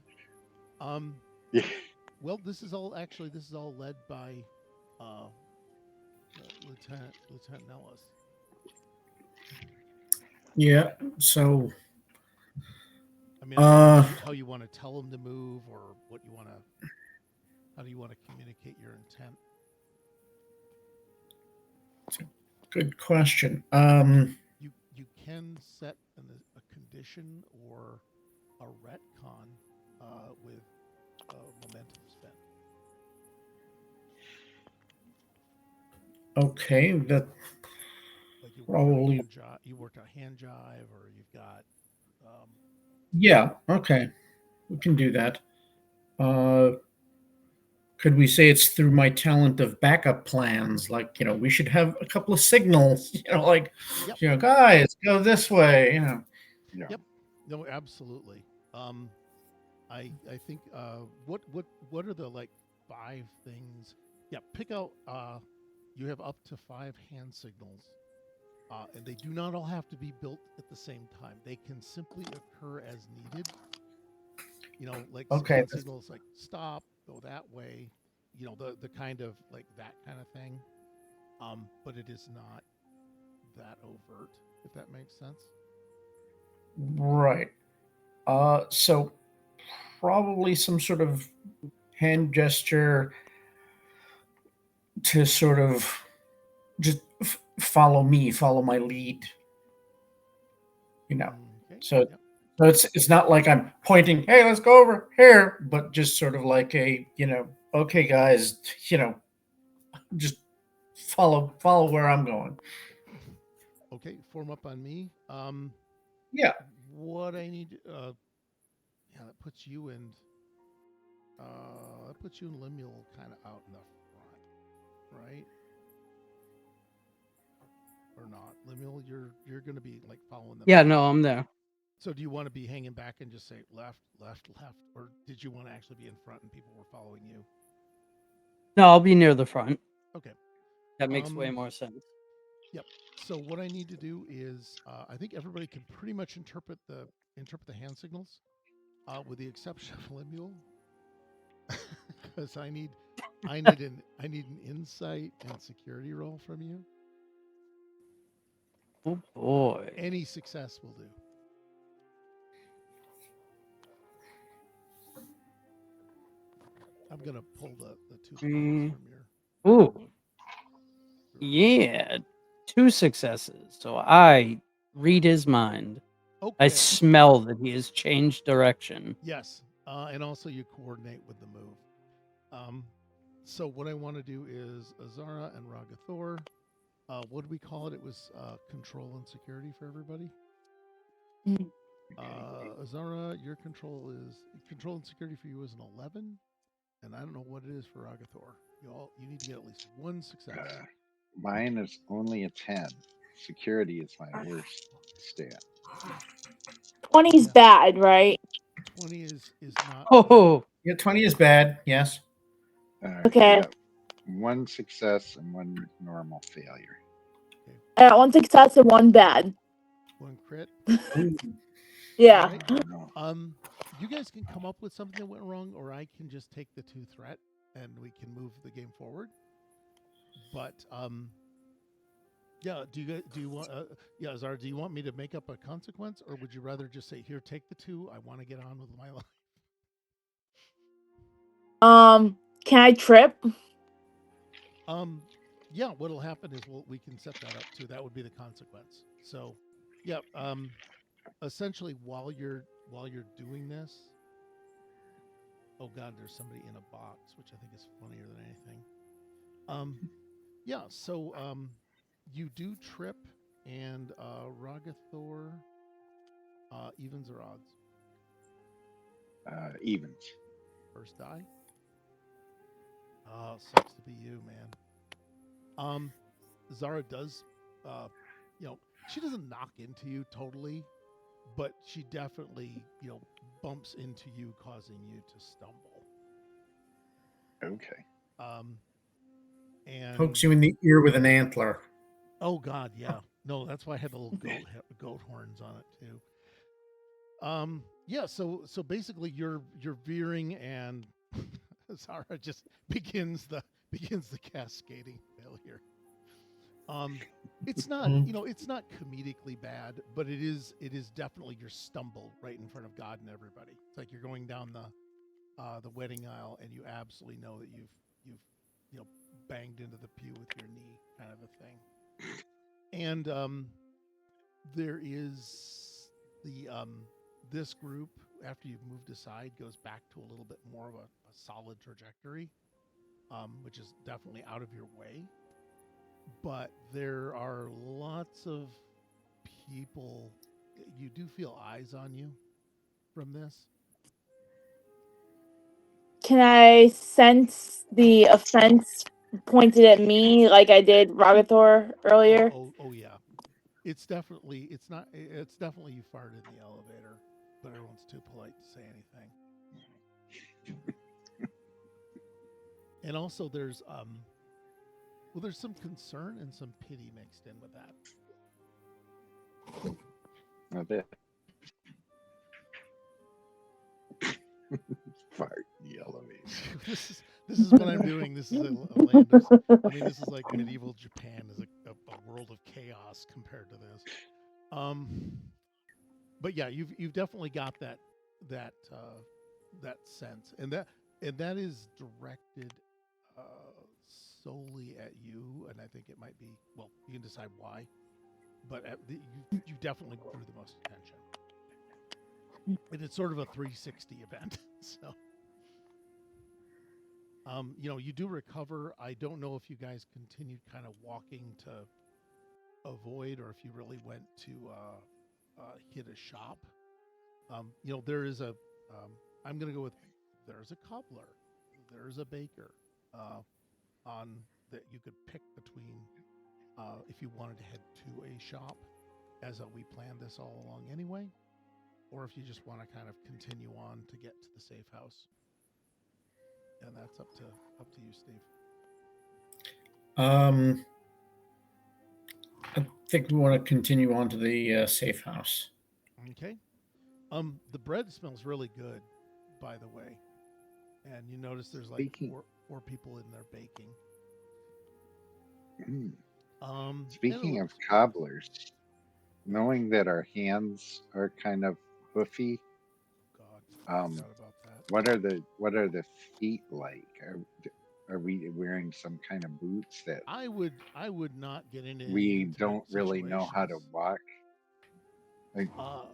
Yeah. Well, this is all led by Lieutenant Nellis. Yeah. So. I mean, I don't know how you want to tell them to move, or what you want to. How do you want to communicate your intent? Good question. You can set a condition or a retcon with momentum spent. Okay, that Like probably. You worked a hand jive, or you've got. Yeah. Okay, we can do that. Could we say it's through my talent of backup plans? Like, we should have a couple of signals, like, Yep. Guys, go this way, Yeah. Yep. No, absolutely. I think what are the like 5 things? Yeah, pick out. You have up to 5 hand signals, and they do not all have to be built at the same time. They can simply occur as needed. Like Okay. hand signals like stop, go that way. The kind of like that kind of thing. But it is not that overt, if that makes sense. Right. So probably some sort of hand gesture to sort of just follow me, follow my lead. Okay. So Yep. So it's not like I'm pointing, hey, let's go over here, but just sort of like a, okay, guys, just follow where I'm going. Okay, form up on me. Yeah. What I need, yeah, that puts you in, Lemuel kind of out in the front, right? Or not? Lemuel, you're going to be like following them. Yeah, back. no, I'm there. So do you want to be hanging back and just say left, left, left, or did you want to actually be in front and people were following you? No, I'll be near the front. Okay. That makes way more sense. Yep. So what I need to do is, I think everybody can pretty much interpret the hand signals, with the exception of Lemuel, because I need an insight and security roll from you. Oh boy. Any success will do. I'm gonna pull the two cards from your. Ooh. Yeah. 2 successes. So I read his mind. Okay. I smell that he has changed direction. Yes, and also you coordinate with the move. So what I want to do is Azara and Ragathor. What did we call it? It was control and security for everybody. Mm. Azara, your control and security for you is an 11, and I don't know what it is for Ragathor. You need to get at least one success. Mine is only a 10. Security is my worst stat. 20's Yeah. bad, right? 20 is not. Oh, Yeah, 20 is bad. Yes. Okay. Yeah, one success and one normal failure. I got 1 success and 1 bad. 1 crit. Yeah. All right. You guys can come up with something that went wrong, or I can just take the 2 threat and we can move the game forward. But yeah, do you want yeah, Azar, do you want me to make up a consequence, or would you rather just say, here, take the 2, I want to get on with my life? Can I trip? Yeah, what'll happen is we can set that up too. That would be the consequence. So yeah, essentially while you're doing this, oh god, there's somebody in a box, which I think is funnier than anything. Yeah, so you do trip, and Ragathor, evens or odds? Evens. First die. Oh, sucks to be you, man. Zara does, she doesn't knock into you totally, but she definitely, bumps into you, causing you to stumble. Okay. And Pokes you in the ear with an antler. oh god, yeah. No, that's why I had the little goat horns on it too. Yeah. So basically, you're veering, and Zara just begins the cascading failure. It's not it's not comedically bad, but it is definitely your stumble right in front of God and everybody. It's like you're going down the wedding aisle, and you absolutely know that you've banged into the pew with your knee, kind of a thing. And there is the this group, after you've moved aside, goes back to a little bit more of a solid trajectory, which is definitely out of your way. But there are lots of people. You do feel eyes on you from this. Can I sense the offense pointed at me like I did Ragathor earlier? Oh yeah. It's definitely you farted in the elevator, but everyone's too polite to say anything. And also there's there's some concern and some pity mixed in with that. A bit. Fart in the elevator. this is what I'm doing. This is a land of, this is like medieval Japan, is a world of chaos compared to this. But yeah, you've definitely got that sense, and that is directed solely at you, and I think it might be, well, you can decide why, but you definitely drew the most attention. And it's sort of a 360 event. So, you do recover. I don't know if you guys continued kind of walking to avoid or if you really went to hit a shop. There is a, I'm going to go with, there's a cobbler, there's a baker on that you could pick between if you wanted to head to a shop, as we planned this all along anyway, or if you just want to kind of continue on to get to the safe house. And that's up to you, Steve. I think we want to continue on to the safe house. Okay. The bread smells really good, by the way. And you notice there's like Speaking- four people in there baking. Speaking of cobblers, knowing that our hands are kind of hoofy, God, I forgot about that. what are the feet like? Are we wearing some kind of boots that I would not get into any we intimate don't really know how to situations. walk? Like, Uh,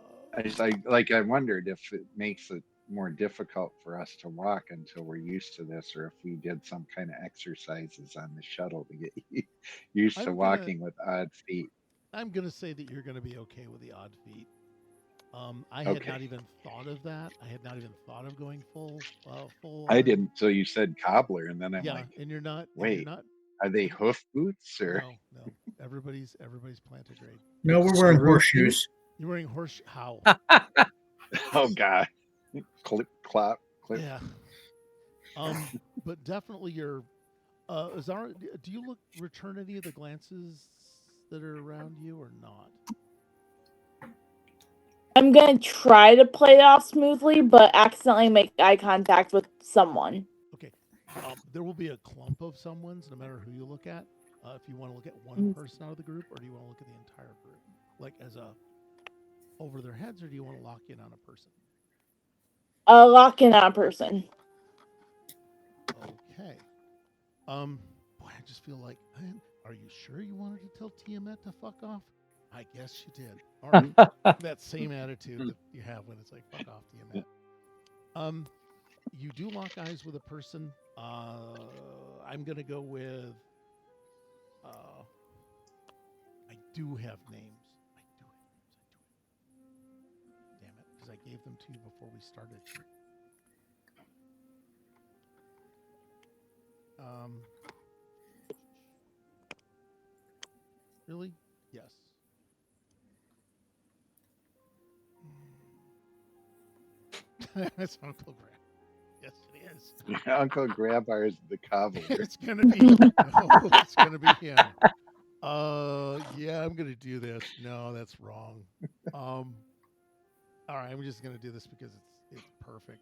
I wondered if it makes it more difficult for us to walk until we're used to this, or if we did some kind of exercises on the shuttle to get used to I'm walking with odd feet. gonna say that you're gonna be okay with the odd feet. I had not Okay. even thought of that. I had not even thought of going full. I On. didn't. So you said cobbler, and then I'm Yeah, like, and you're not. wait, are they hoof boots or? No. Everybody's plantigrade. No, we're wearing Screw horseshoes. You're wearing horse. How? Oh God! Clip, clop, clip. Yeah. But definitely your Zara, do you return any of the glances that are around you or not? I'm gonna try to play it off smoothly, but accidentally make eye contact with someone. Okay. There will be a clump of someone's no matter who you look at. If you want to look at one person out of the group, or do you want to look at the entire group, like as a over their heads, or do you want to lock in on a person? Lock in on a person. Okay. Boy, I just feel like, man, are you sure you wanted to tell Tiamat to fuck off? I guess you did. All right. That same attitude that you have when it's like, fuck off, Tiamat. You do lock eyes with a person. I'm gonna go with. I do have names. Damn it, because I gave them to you before we started. Really? Yes. That's Uncle Grab. Yes, it is. Uncle Grabar is the cobbler. It's gonna be no, it's gonna be him. Yeah, I'm gonna do this. No, that's wrong. All right, I'm just gonna do this because it's perfect.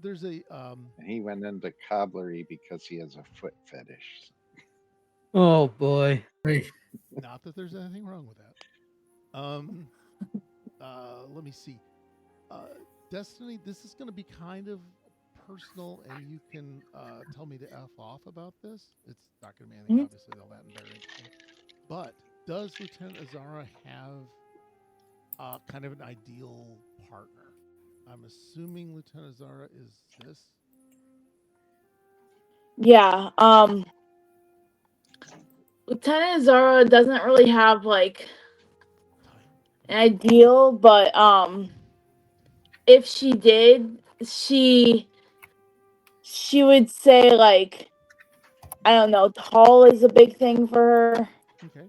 There's a He went into cobblery because he has a foot fetish. Oh boy. not that there's anything wrong with that. Let me see. Destiny, this is gonna be kind of personal, and you can tell me to f off about this. It's not gonna be anything obviously all that very interesting. But does Lieutenant Azara have kind of an ideal partner? I'm assuming Lieutenant Azara is this. Yeah. Lieutenant Zara doesn't really have like an ideal, but if she did, she would say like, I don't know, tall is a big thing for her. Okay.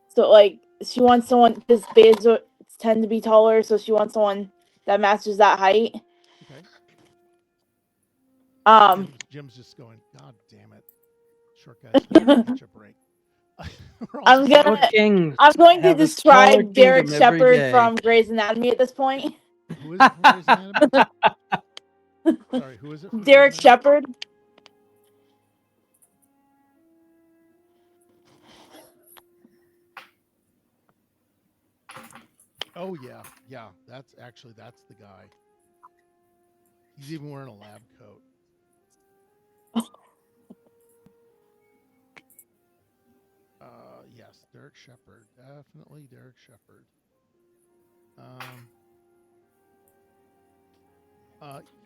So like she wants someone because Bajor tend to be taller, so she wants someone that matches that height. Okay. Jim's just going, God damn it. Short guys, catch a break. I'm going to have a smaller describe Derek kingdom every Shepard day. from Grey's Anatomy at this point. Who is it from Grey's Anatomy? Sorry, who is it from Derek Grey's Anatomy? Shepard. Oh yeah, that's the guy. He's even wearing a lab coat. Yes, Derek Shepard, definitely Derek Shepard.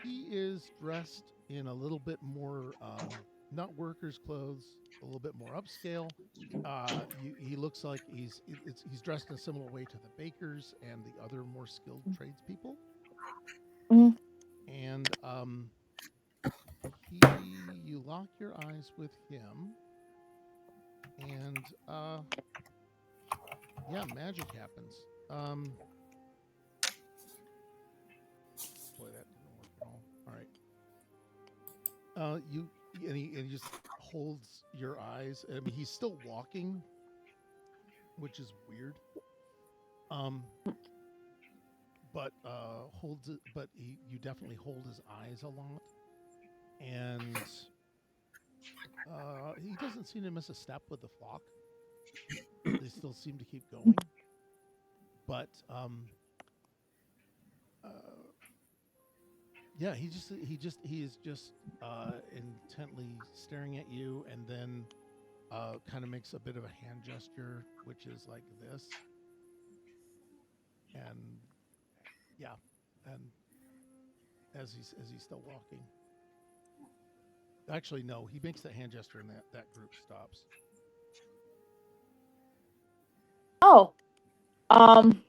He is dressed in a little bit more, not workers' clothes, a little bit more upscale. He looks like he's dressed in a similar way to the bakers and the other more skilled tradespeople. Mhm. And you lock your eyes with him, and yeah, magic happens. Boy, that didn't work at all. All right. You and he just holds your eyes. I mean, he's still walking, which is weird. Um, but holds it. But you definitely hold his eyes a lot, and he doesn't seem to miss a step with the flock. They still seem to keep going, but uh, yeah, he is just intently staring at you, and then kind of makes a bit of a hand gesture, which is like this, and yeah, and as he's still walking. Actually, no, he makes that hand gesture, and that group stops. Oh, um,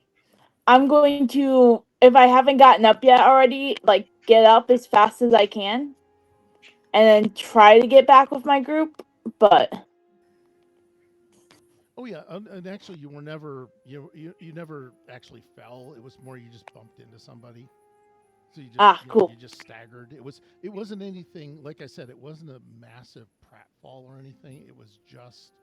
I'm going to, if I haven't gotten up yet already, like get up as fast as I can, and then try to get back with my group. But Oh yeah, and actually, you were never you never actually fell. It was more you just bumped into somebody. So cool. you just staggered. It wasn't anything, like I said, it wasn't a massive pratfall or anything. It was just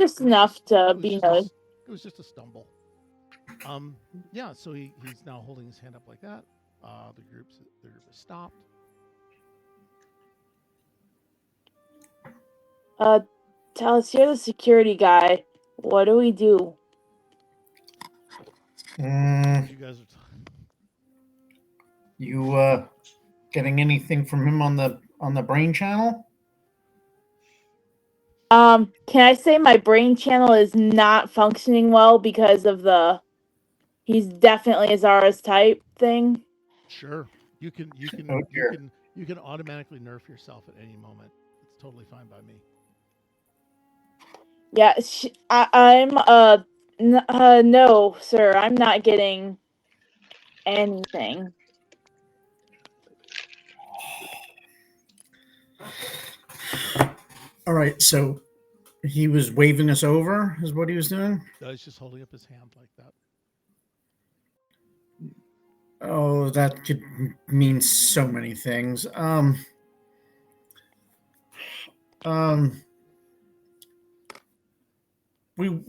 Just enough to it was be just a noticed. it was just a stumble. Yeah, so he's now holding his hand up like that. The group has stopped. Tell us, you're the security guy. What do we do? You guys are You getting anything from him on the brain channel? Can I say my brain channel is not functioning well because of he's definitely a Zara's type thing? sure. Oh dear. You can automatically nerf yourself at any moment. It's totally fine by me. Yeah, I'm, no, sir, I'm not getting anything. All right, so he was waving us over, is what he was doing. He's just holding up his hand like that. Oh, that could mean so many things. Um,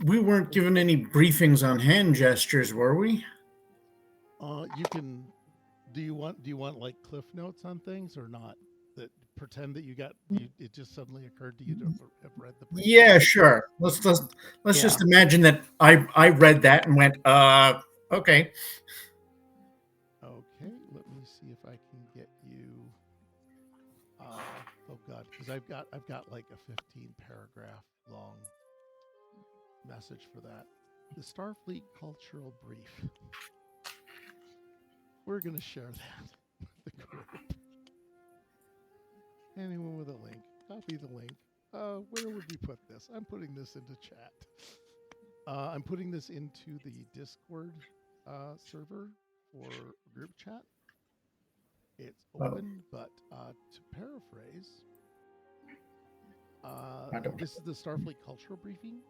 we weren't given any briefings on hand gestures, were we? You can. Do you want like cliff notes on things or not? That pretend that it just suddenly occurred to you to have read the briefing. Yeah, sure. Let's Yeah. just imagine that I read that and went, okay. Okay, let me see if I can get you. Oh God, because I've got like a 15 paragraph long message for that. The Starfleet Cultural Brief. We're gonna share that with the group. Anyone with a link, copy the link. Where would we put this? I'm putting this into chat. I'm putting this into the Discord server for group chat. It's Oh, open, but to paraphrase, I don't. this is the Starfleet Cultural Briefing.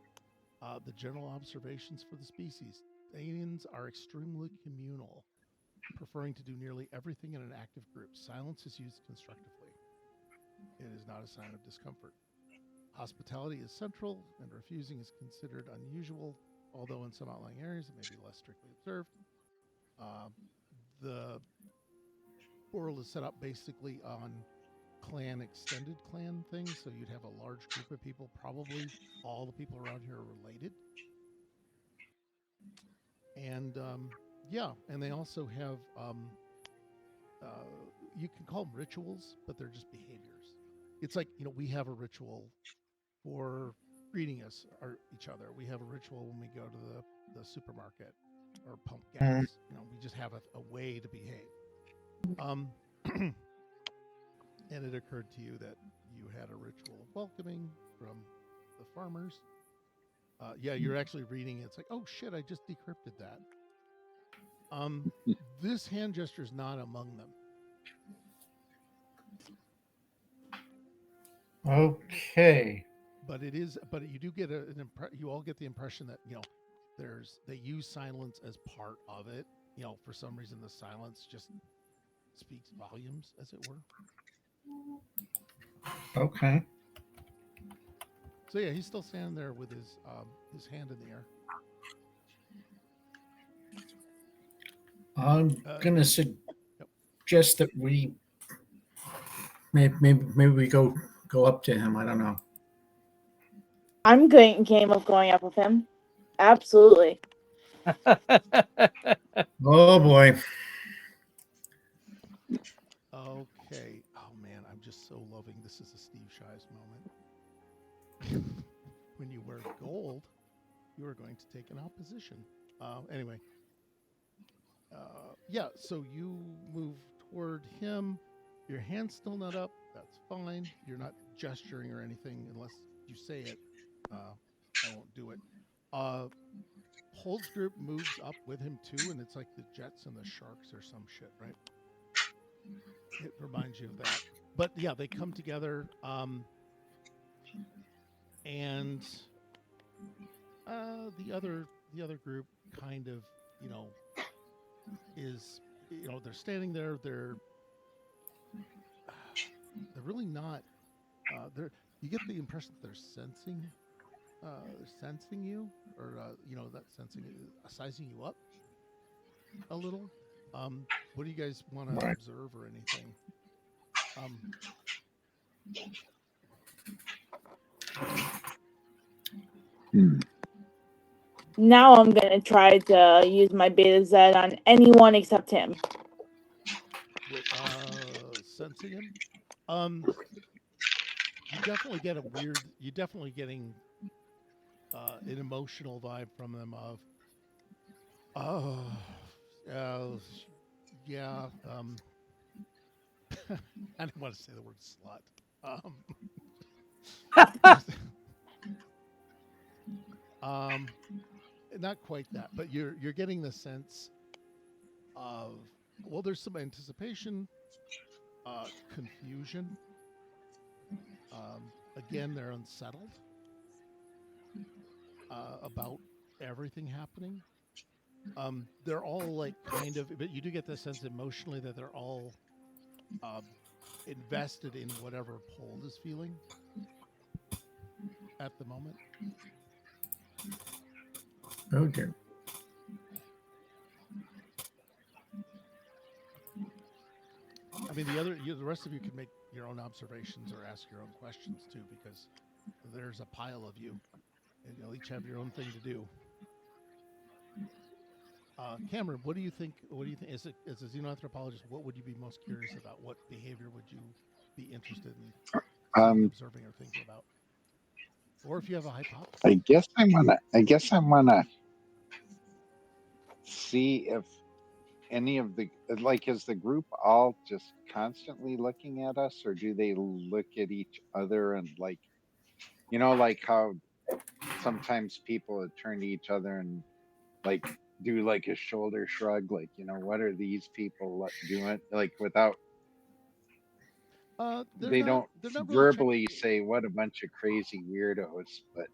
The general observations for the species. Aliens are extremely communal, preferring to do nearly everything in an active group. Silence is used constructively. It is not a sign of discomfort. Hospitality is central, and refusing is considered unusual, although in some outlying areas it may be less strictly observed. Uh, the world is set up basically on extended clan things, so you'd have a large group of people. Probably all the people around here are related. And yeah, and they also have, uh, you can call them rituals, but they're just behaviors. It's like, we have a ritual for greeting us or each other. We have a ritual when we go to the supermarket or pump gas. Mhm. You know, we just have a way to behave. And it occurred to you that you had a ritual of welcoming from the farmers. Yeah, you're actually reading it. It's like, oh shit, I just decrypted that. This hand gesture is not among them. Okay. But it is. But you do get you all get the impression that they use silence as part of it. You know, for some reason, the silence just speaks volumes, as it were. Okay. So yeah, he's still standing there with his hand in the air. I'm gonna Yep. suggest that we maybe we go up to him. I don't know. I'm game of going up with him. Absolutely. Oh boy. Okay. Oh man, I'm just so loving this is a Steve Shives moment. When you wear gold, you are going to take an opposition. Anyway. Yeah, so you move toward him. Your hand's still not up. That's fine. You're not gesturing or anything unless you say it. I won't do it. Hold's group moves up with him too, and it's like the Jets and the Sharks or some shit, right? It reminds you of that. But yeah, they come together, and the other group kind of is they're standing there. They're really not. They're you get the impression that they're sensing you, or that sensing sizing you up a little. What do you guys want to Right. observe or anything? Hmm. Now I'm gonna try to use my beta Z on anyone except him. With sensing him, you definitely get a weird. You're definitely getting an emotional vibe from them of, oh, yeah. I didn't want to say the word slut. Not quite that, but you're getting the sense of, well, there's some anticipation, confusion. Again, they're unsettled about everything happening. They're all like kind of, but you do get the sense emotionally that they're all invested in whatever Pold is feeling at the moment. Okay. I mean, the rest of you can make your own observations or ask your own questions too, because there's a pile of you, and you'll each have your own thing to do. Cameron, what do you think? What do you think as a xenoanthropologist? What would you be most curious about? What behavior would you be interested in seeing, observing, or thinking about? Or if you have a hypothesis. I guess I wanna see if any of the is the group all just constantly looking at us, or do they look at each other and like how sometimes people would turn to each other and like do like a shoulder shrug, like what are these people doing, like without they don't They're not really verbally say what a bunch of crazy weirdos, but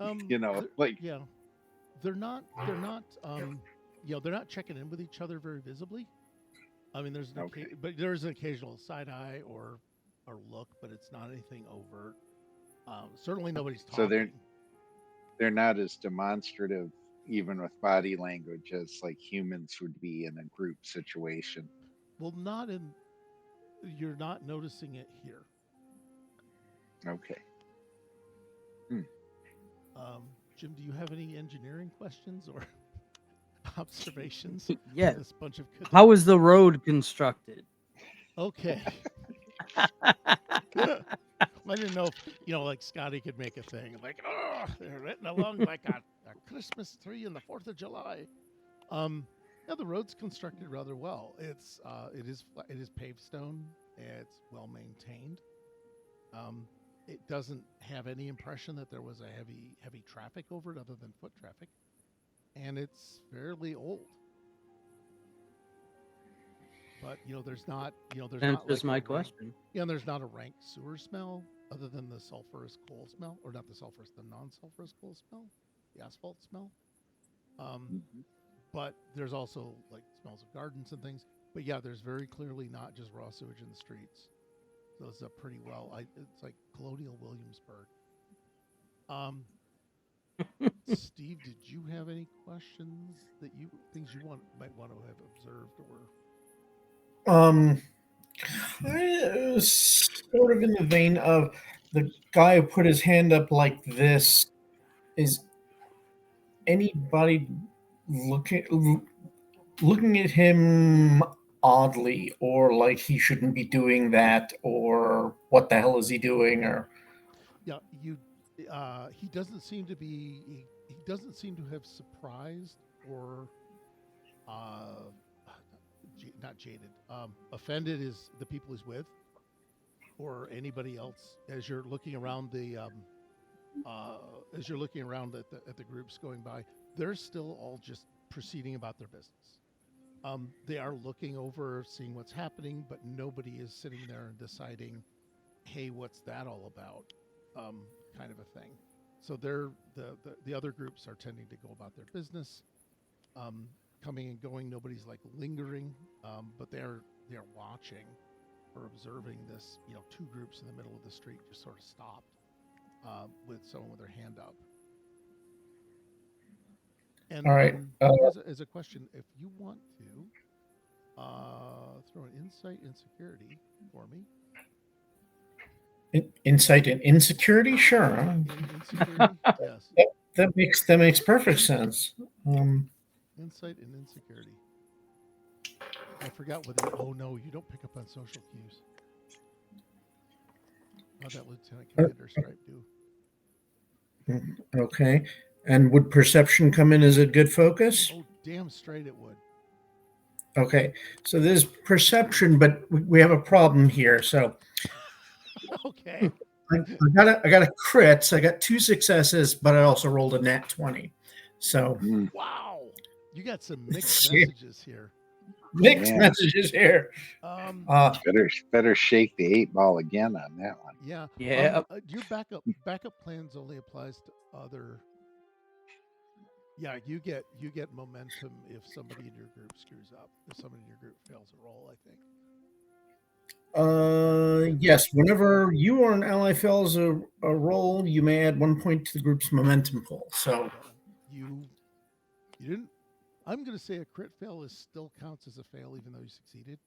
like yeah, they're not they're not they're not checking in with each other very visibly. I mean, okay, but there's an occasional side eye or look, but it's not anything overt. Certainly nobody's so talking. they're not as demonstrative even with body language as like humans would be in a group situation. Well, you're not noticing it here. Okay. Hmm. Jim, do you have any engineering questions or observations? Yeah. This bunch of How is the road constructed? Okay. I didn't know if like Scotty could make a thing like, oh, they're written along like a Christmas tree in the 4th of July. Yeah, the road's constructed rather well. It is paved stone. It's well maintained. It doesn't have any impression that there was a heavy traffic over it other than foot traffic, and it's fairly old. But there's not there's not Answers like my a rank, question. and there's not a rank sewer smell other than the sulfurous coal smell, or not the sulfurous, the non-sulfurous coal smell, the asphalt smell. Um, Mhm. but there's also like smells of gardens and things. But yeah, there's very clearly not just raw sewage in the streets. So it's up pretty well. It's like colonial Williamsburg. Um, Steve, did you have any questions things you might want to have observed or? Um, sort of in the vein of the guy who put his hand up like this. Is anybody looking at him oddly, or like he shouldn't be doing that, or what the hell is he doing, or Yeah, he doesn't seem to be. He doesn't seem to have surprised or uh, not jaded. Offended is the people he's with, or anybody else. As you're looking around as you're looking around at the groups going by, they're still all just proceeding about their business. They are looking over, seeing what's happening, but nobody is sitting there and deciding, "Hey, what's that all about?" Kind of a thing. So the other groups are tending to go about their business, coming and going. Nobody's like lingering, but they're watching or observing this. Two groups in the middle of the street just sort of stopped with someone with their hand up. all right. As a question, if you want to throw an insight and security for me. Insight and insecurity, sure. Insecurity, yes. That makes perfect sense. Insight and insecurity. I forgot whether. Oh no, you don't pick up on social cues. How'd that Lieutenant Commander stripe do? Okay, and would perception come in as a good focus? Oh, damn straight it would. Okay, so there's perception, but we have a problem here. So Okay. I got a crit. So I got 2 successes, but I also rolled a nat 20. So Mm, Wow. You got some mixed Yeah. messages here. mixed Yeah. messages here. Um, better shake the 8 ball again on that one. yeah. Yeah. Your backup plans only applies to other. Yeah, you get momentum if somebody in your group screws up. If somebody in your group fails a roll, I think. Yes. Whenever you or an ally fails a roll, you may add 1 point to the group's momentum pool. So You didn't. I'm going to say a crit fail still counts as a fail, even though you succeeded.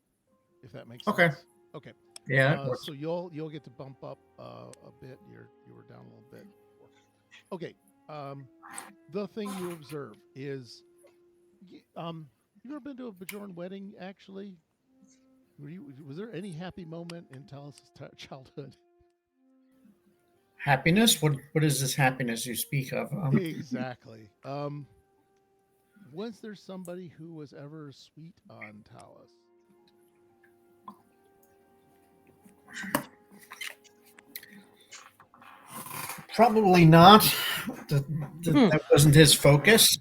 If that makes Okay. sense. Okay. yeah, it works. So you'll get to bump up a bit. You were down a little bit. Okay. The thing you observe is, you ever been to a Bajorn wedding? Actually, was there any happy moment in Talis' childhood? Happiness. What is this happiness you speak of? Exactly. Was there somebody who was ever sweet on Talis? Probably not. That wasn't his focus.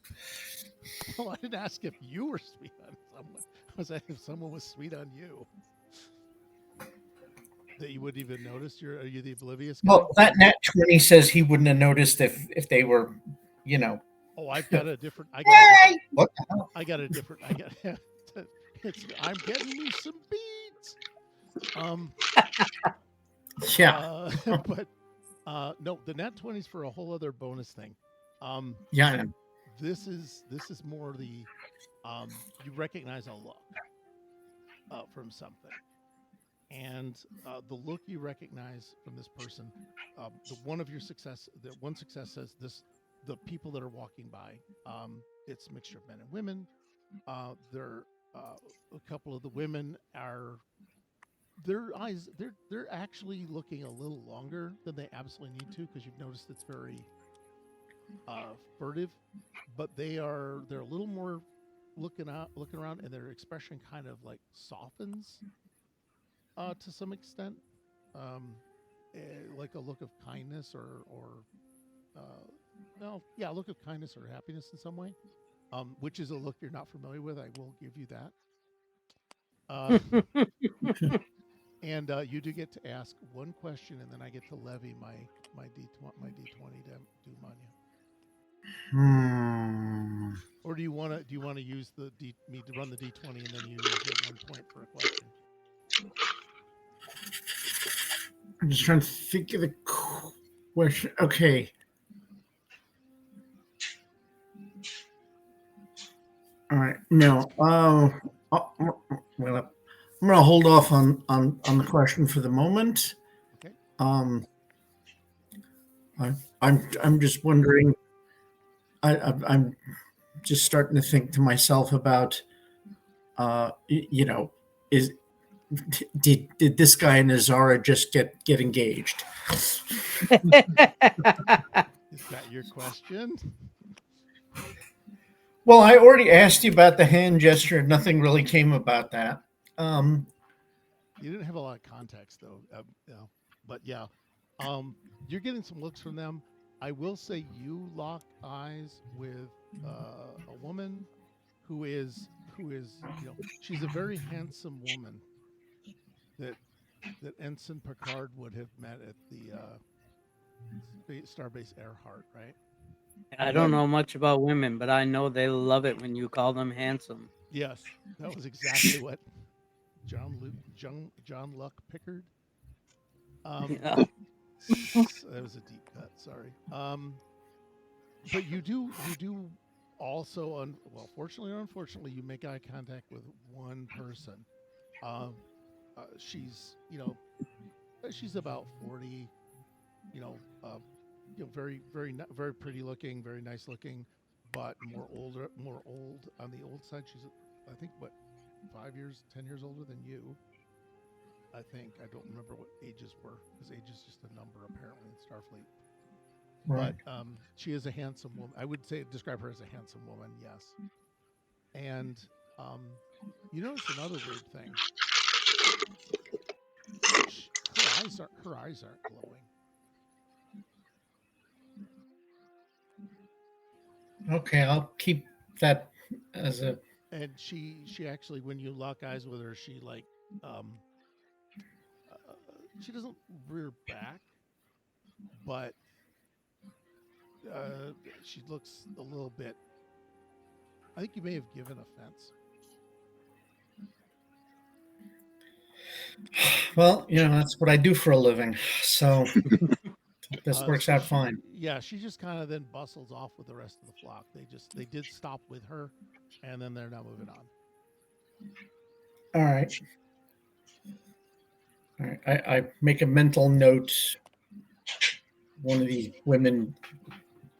Well, I didn't ask if you were sweet on someone. I was asking if someone was sweet on you. That you wouldn't even notice? Are you the oblivious guy? Well, that nat 20 says he wouldn't have noticed if they were, you know. Oh, I've got a different. What the hell? I got a different. I got. I'm getting me some beads. Yeah. But no, the nat 20s for a whole other bonus thing. Yeah. This is more the you recognize a look from something, and the look you recognize from this person, the one success says this: the people that are walking by, it's a mixture of men and women. A couple of the women are their eyes, they're actually looking a little longer than they absolutely need to, because you've noticed it's very furtive, but they're a little more looking around, and their expression kind of like softens to some extent, um, like a look of kindness or well, yeah, a look of kindness or happiness in some way, which is a look you're not familiar with. I will give you that. Uh, and you do get to ask one question, and then I get to levy my d20 to do mania. Hmm. Or do you want to use me to run the d20 and then you use your 1 point for a question? I'm just trying to think of the question. Okay. All right. No. Well, I'm gonna hold off on the question for the moment. Okay. Um, I'm just wondering. I'm just starting to think to myself about, you know, is did this guy and Azara just get engaged? Is that your question? Well, I already asked you about the hand gesture. Nothing really came about that. Um, You didn't have a lot of context though, but yeah, um, you're getting some looks from them. I will say you lock eyes with a woman who is she's a very handsome woman that Ensign Picard would have met at the Starbase Earhart, right? I don't know much about women, but I know they love it when you call them handsome. Yes, that was exactly what John Luck Pickard. Yeah. That was a deep cut. Sorry. But you do also well, fortunately or unfortunately, you make eye contact with one person. Um, she's she's about 40. You know, very very pretty looking, very nice looking, but more old on the old side. She's I think what 5 years, 10 years older than you. I think I don't remember what ages were, because age is just a number apparently in Starfleet. right. But she is a handsome woman. I would say describe her as a handsome woman. Yes. And um, you notice another weird thing. Her eyes aren't glowing. Okay, I'll keep that as a. And she actually, when you lock eyes with her, she like um, uh, she doesn't rear back, but uh, she looks a little bit. I think you may have given offense. Well, that's what I do for a living, so this works So out fine. she just kind of then bustles off with the rest of the flock. They did stop with her, and then they're now moving on. All right. All right. I make a mental note. One of these women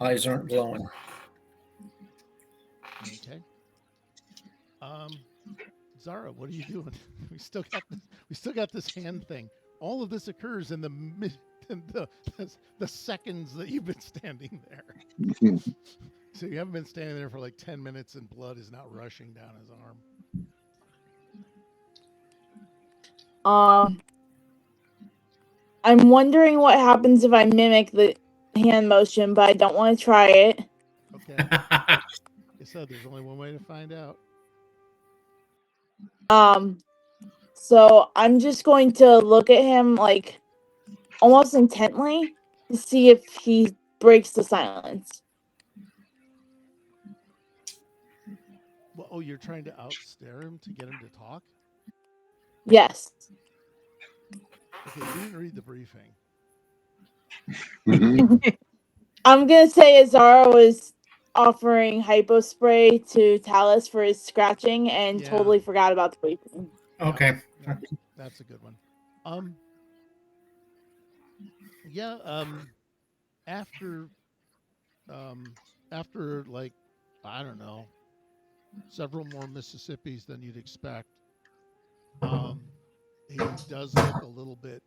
eyes aren't glowing. Okay. Um, Zara, what are you doing? We still got this hand thing. All of this occurs in in the seconds that you've been standing there. So you haven't been standing there for like 10 minutes, and blood is now rushing down his arm. I'm wondering what happens if I mimic the hand motion, but I don't want to try it. Okay. Like I said, there's only one way to find out. So I'm just going to look at him like almost intently to see if he breaks the silence. Well, oh, you're trying to outstare him to get him to talk? Yes. Okay, you didn't read the briefing. I'm gonna say Azara was offering hypo spray to Talus for his scratching and Yeah. totally forgot about the briefing. Okay. That's a good one. Yeah, after after like I don't know, several more Mississippis than you'd expect, he does look a little bit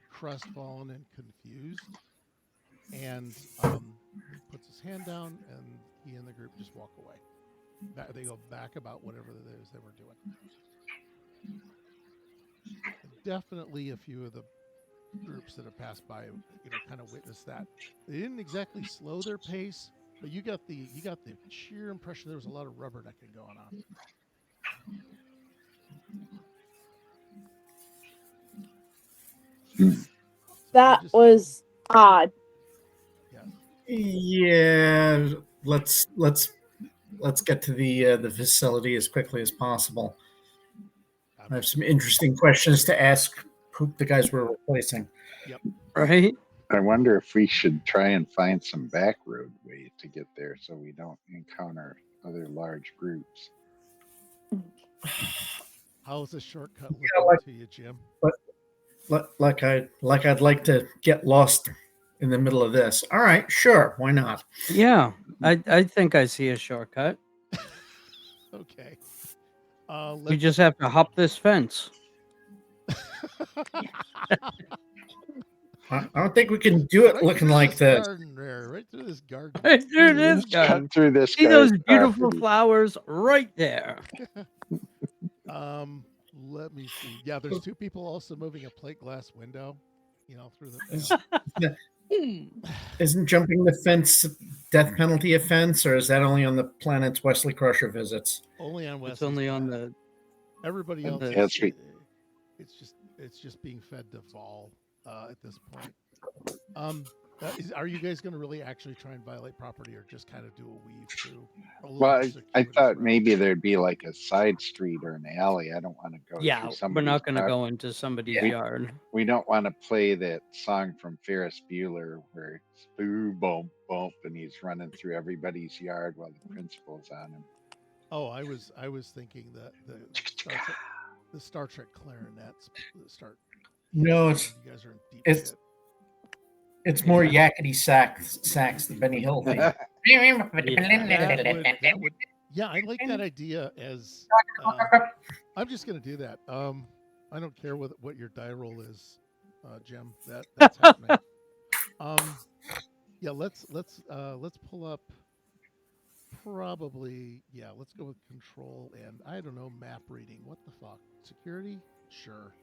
crestfallen and confused, and puts his hand down, and he and the group just walk away. They go back about whatever it is they were doing. Definitely a few of the groups that have passed by, kind of witnessed that. They didn't exactly slow their pace, but you got the sheer impression there was a lot of rubbernecking going on. That was odd. Yes. Yeah, let's get to the facility as quickly as possible. I have some interesting questions to ask the guys we're replacing. Yep. Right? I wonder if we should try and find some back road way to get there so we don't encounter other large groups. How's the shortcut looking to you, Jim? Like I'd like to get lost in the middle of this. All right, sure, why not? Yeah. I think I see a shortcut. Okay. We just have to hop this fence. I don't think we can do it right looking through like this this. garden there, right through this garden. Right through this Cut garden. through this See those guy's beautiful property. flowers right there. Let me see. Yeah, there's two people also moving a plate glass window, through the. Isn't jumping the fence death penalty offense, or is that only on the planets Wesley Crusher visits? Only on West. It's only on the. Everybody else. the- That's right. It's just being fed to Vol at this point. Are you guys going to really actually try and violate property, or just kind of do a weave through? Well, I thought maybe there'd be like a side street or an alley. I don't want to go. Yeah, through we're somebody's not going to property. go into somebody's Yeah. yard. We don't want to play that song from Ferris Bueller where it's boo, bump, bump, and he's running through everybody's yard while the principal's on him. Oh, I was thinking that the Star Trek clarinets start. No, you guys are in deep it's- shit. It's more yakety sax than Benny Hill thing. That would, yeah, I like that idea. As I'm just going to do that. I don't care what your die roll is, Jim. That's happening. Yeah, let's pull up. Probably, yeah. Let's go with control and I don't know, map reading. What the fuck? Security? Sure.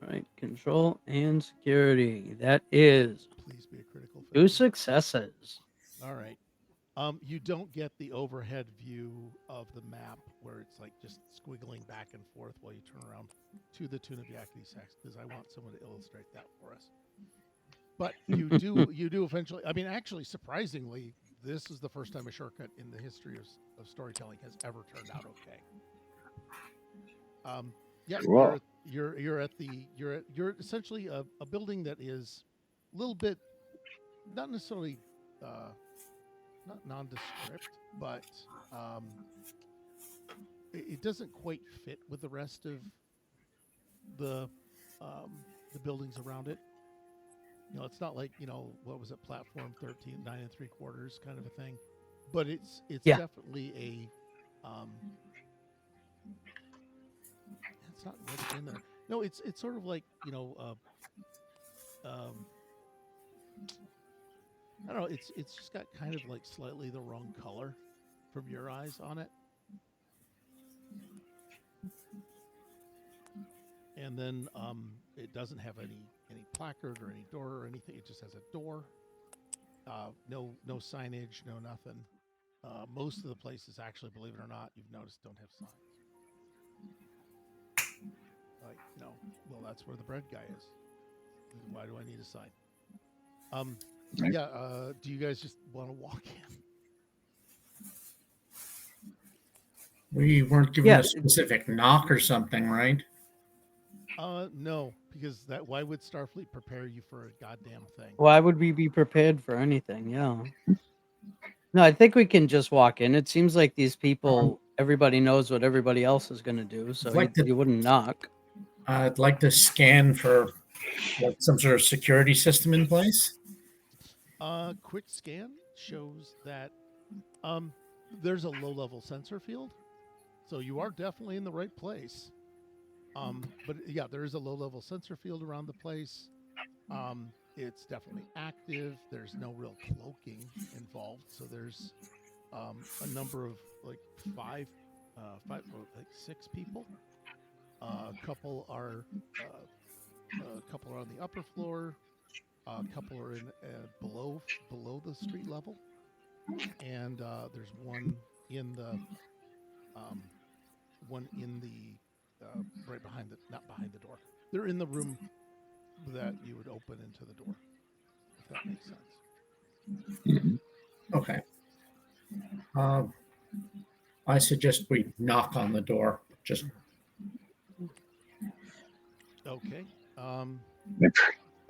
Right, control and security. That is Please be a critical failure. 2 successes. All right. You don't get the overhead view of the map where it's like just squiggling back and forth while you turn around to the tune of yakety sax, because I want someone to illustrate that for us. But you do eventually. I mean, actually, surprisingly, this is the first time a shortcut in the history of storytelling has ever turned out okay. Yeah, Cool. you're essentially a building that is a little bit not necessarily not nondescript, but it doesn't quite fit with the rest of the buildings around it. It's not like what was it, platform 13, 9 3/4 kind of a thing, but it's Yeah. definitely a it's not wedged in there. No, it's sort of like I don't know. It's just got kind of like slightly the wrong color from your eyes on it, and then it doesn't have any placard or any door or anything. It just has a door. No signage, no nothing. Most of the places, actually, believe it or not, you've noticed don't have signs. Like, well, that's where the bread guy is. Why do I need a sign? Right. Yeah. Do you guys just want to walk in? We weren't given Yeah. a specific knock or something, right? No, because why would Starfleet prepare you for a goddamn thing? Why would we be prepared for anything? Yeah. No, I think we can just walk in. It seems like these people, everybody knows what everybody else is going to do, so like to- you wouldn't knock. I'd like to scan for some sort of security system in place. Quick scan shows that there's a low-level sensor field So you are definitely in the right place. But yeah, there is a low-level sensor field around the place. It's definitely active. There's no real cloaking involved. So there's a number of like like 6 people. A couple are on the upper floor. A couple are in below the street level, and there's one in the um, right behind the not behind the door. They're in the room that you would open into the door, if that makes sense. Okay. I suggest we knock on the door. Just Okay.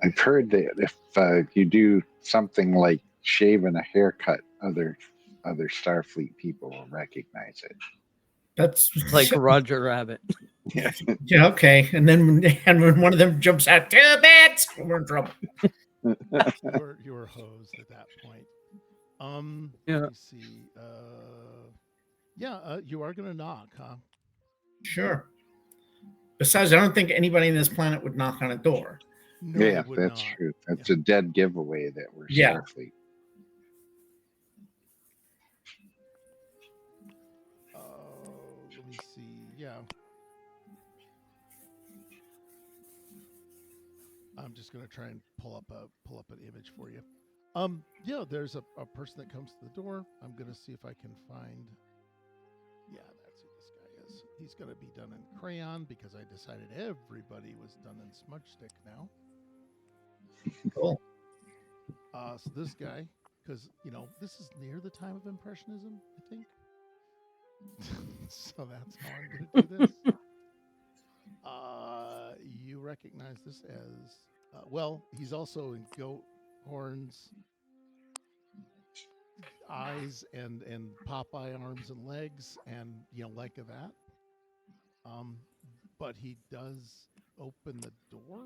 I've heard that if you do something like shaving a haircut, other Starfleet people will recognize it. that's Like Roger Rabbit. Yeah. yeah, okay. And then when one of them jumps out, 2 bits, we're in trouble. you were hosed at that point. Yeah. Let me see. You are gonna knock, huh? Sure. Besides, I don't think anybody on this planet would knock on a door. No, they Yeah, would that's not. true. That's a dead giveaway that we're Yeah. Starfleet. Let me see. Yeah. I'm just gonna try and pull up an image for you. Yeah, there's a person that comes to the door. I'm gonna see if I can find. Yeah, that's who this guy is. He's gonna be done in crayon because I decided everybody was done in smudge stick now. Cool. So this guy, because this is near the time of impressionism, I think. So that's how I'm gonna do this. You recognize this as well. He's also in goat horns, eyes, and Popeye arms and legs, and like that. But he does open the door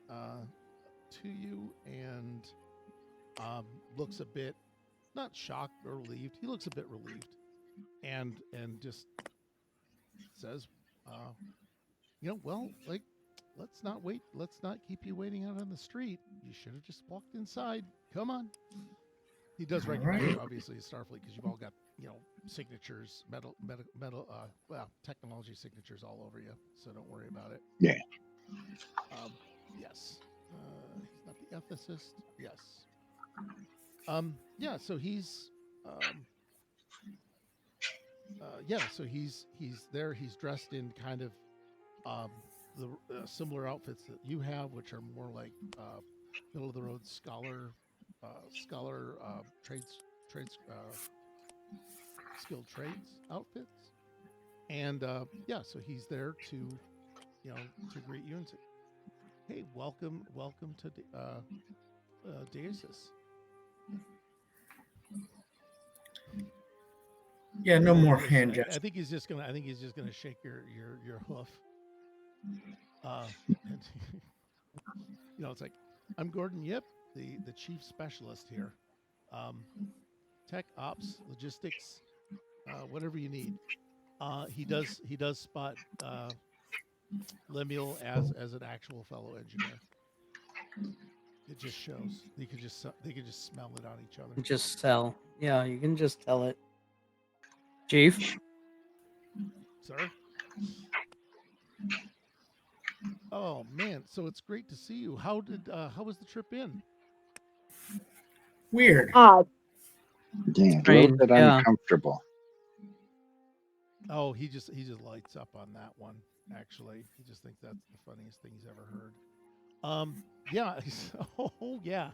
to you and looks a bit not shocked or relieved. He looks a bit relieved, and just says, well, like, let's not wait. Let's not keep you waiting out on the street. You should have just walked inside. Come on. He does recognize you, obviously, as Starfleet, because you've all got, signatures, metal, technology signatures all over you. So don't worry about it. Yeah. Yes. He's not the ethicist. Yes. Yeah. So he's, so he's there. He's dressed in kind of the similar outfits that you have, which are more like middle of the road scholar trades skilled trades outfits, and so he's there to to greet you and say, hey, welcome to Deasis. Yeah, no more hand I gestures. think he's just gonna shake your hoof. And, it's like, I'm Gordon Yip, the chief specialist here. Tech ops, logistics, whatever you need. He does spot Lemuel as an actual fellow engineer. It just shows they could just smell it on each other. Just tell. Yeah, you can just tell it. Chief? Sir? Oh man, so it's great to see you. How was the trip in? Weird. Odd. Yeah, a little Strange, bit yeah. uncomfortable. Oh, he just lights up on that one. Actually, he just thinks that's the funniest thing he's ever heard. Yeah. Oh, yeah.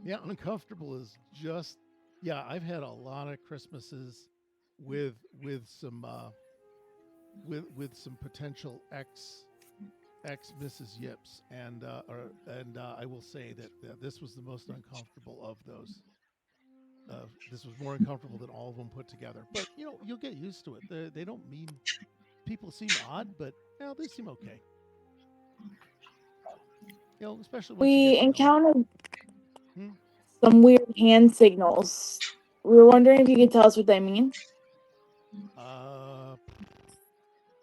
Yeah, uncomfortable is just. Yeah, I've had a lot of Christmases with some with some potential ex Mrs. Yips, and I will say that this was the most uncomfortable of those. This was more uncomfortable than all of them put together. But you'll get used to it. They don't mean. People seem odd, but they seem okay. Especially once you We get to know them. encountered some weird hand signals we were wondering if you could tell us what they mean.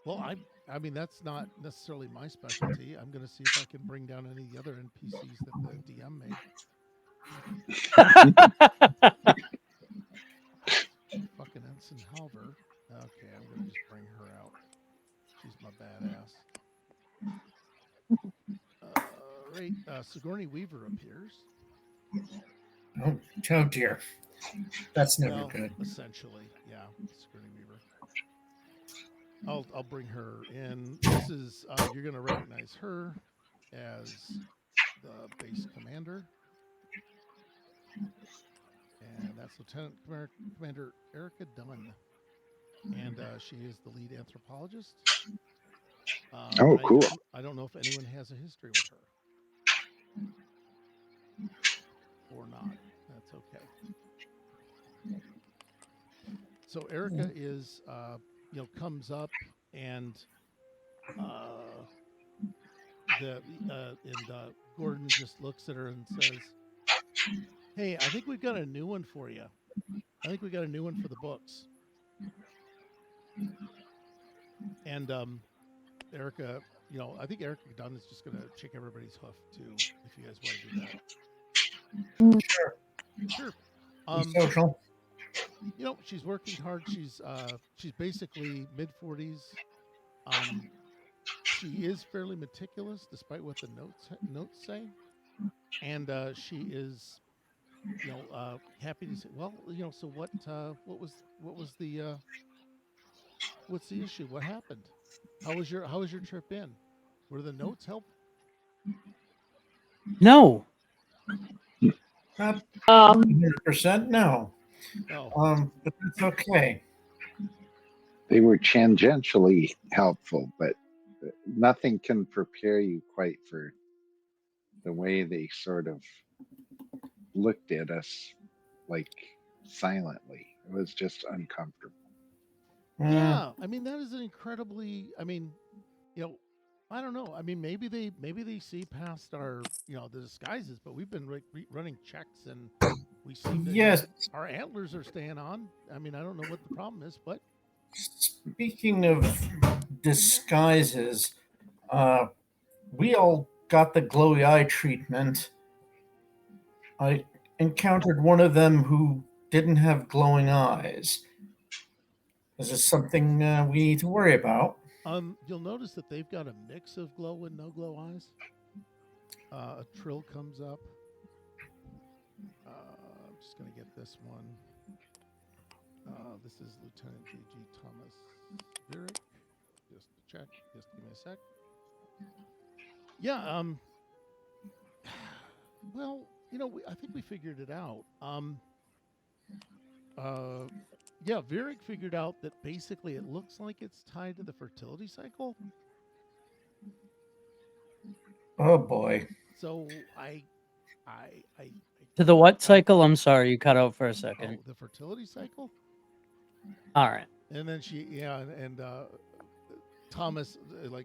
Well, I mean that's not necessarily my specialty. I'm going to see if I can bring down any of the other NPCs that the DM made. Fucking Ensign Halver. Okay, I'm going to just bring her out. She's my badass. Right, Sigourney Weaver appears. Oh dear, that's never Well, good. essentially, yeah, Sigourney Weaver. I'll bring her in. This is you're going to recognize her as the base commander, and that's Lieutenant Commander Erica Dunn, and she is the lead anthropologist. Oh, cool. I don't know if anyone has a history with her or not. That's okay. So Erica is, comes up and Gordon just looks at her and says, "Hey, I think we've got a new one for you. I think we got a new one for the books." And Erica, I think Erica Dunn is just going to shake everybody's hoof too, if you guys want to do that. Sure. Social. She's working hard. She's basically mid-40s. She is fairly meticulous, despite what the notes say, and she is, happy to say, well, so what was the what's the issue? What happened? How was your trip in? Were the notes helpful? No. Not Um, 100%, no. Oh, But that's okay. They were tangentially helpful, but nothing can prepare you quite for the way they sort of looked at us, like silently. It was just uncomfortable. yeah. I mean, that is an incredibly. I mean, I don't know. I mean, maybe they see past our the disguises, but we've been running checks and we seem to. Yes. Our antlers are staying on. I mean, I don't know what the problem is, but Speaking of disguises, we all got the glowy eye treatment. I encountered one of them who didn't have glowing eyes. Is this something we need to worry about? you'll notice that they've got a mix of glow and no glow eyes. A trill comes up. I'm just gonna get this one. This is Lieutenant J.G. Thomas Virick. Just to check. Just give me a sec. Yeah. Well, I think we figured it out. Yeah, Virick figured out that basically it looks like it's tied to the fertility cycle. Oh boy. So I To the what cycle? I'm sorry, you cut out for a second. the fertility cycle. All right. And then and Thomas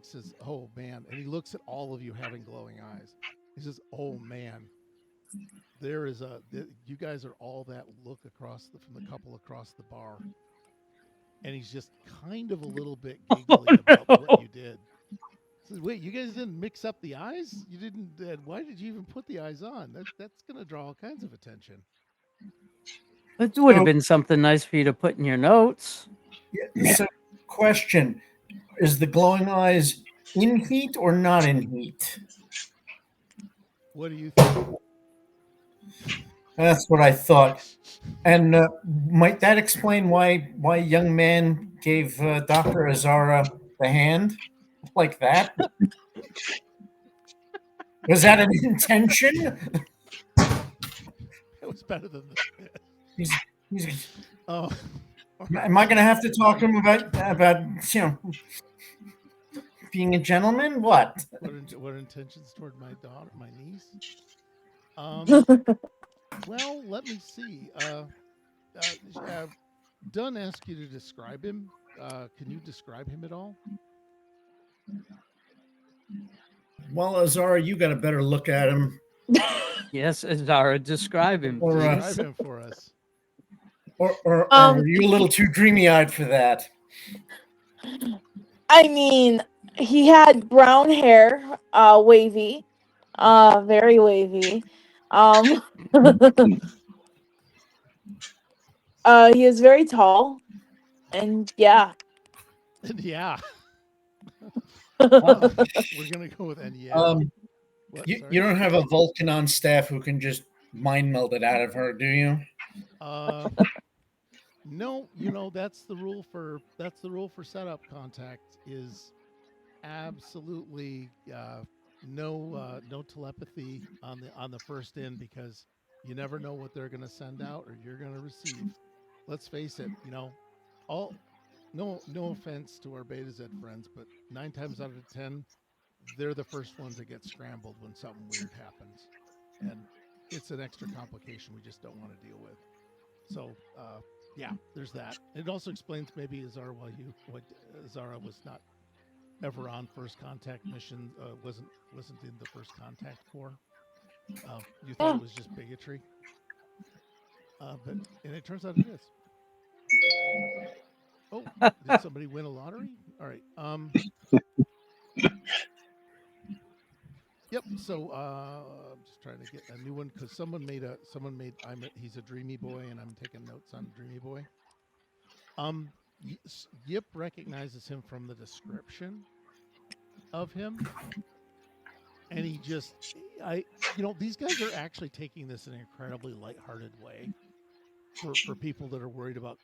says, "Oh man," and he looks at all of you having glowing eyes. He says, "Oh man, there is you guys are all that look from the couple across the bar," and he's just kind of a little bit giggly about what you did. He says, "Wait, you guys didn't mix up the eyes? You didn't? Why did you even put the eyes on? That's going to draw all kinds of attention." It would have been something nice for you to put in your notes. Yeah. So, question: is the glowing eyes in heat or not in heat? What do you think? That's what I thought. And might that explain why young man gave Dr. Azara the hand like that? Was that an intention? It was better than He's, oh. am I going to have to talk to him about being a gentleman? What intentions toward my daughter, my niece? Well, let me see. Dunn asked you to describe him. Can you describe him at all? Well, Azara, you got a better look at him. Yes, Zara, describe him. Or, Describe him for us. Or Um, were you a little too dreamy-eyed for that? I mean, he had brown hair, wavy, very wavy. Um, he was very tall, and yeah. And yeah, Um, we're gonna go with and yeah. um, What? you Sorry. don't have a Vulcan on staff who can just mind meld it out of her, do you? Uh, no. That's the rule for setup contact is absolutely no telepathy on the first in, because you never know what they're going to send out or you're going to receive. Let's face it, all no offense to our Beta Z friends, but 9 times out of 10 they're the first ones that get scrambled when something weird happens, and it's an extra complication we just don't want to deal with. So yeah, there's that. It also explains maybe Zara was not ever on first contact mission, wasn't in the first contact corps. You thought Yeah. it was just bigotry, but and it turns out it is. Oh, did somebody win a lottery? All right. Yep. So I'm just trying to get a new one because he's a dreamy boy and I'm taking notes on dreamy boy. Yip recognizes him from the description of him, and he just I these guys are actually taking this in an incredibly lighthearted way for people that are worried about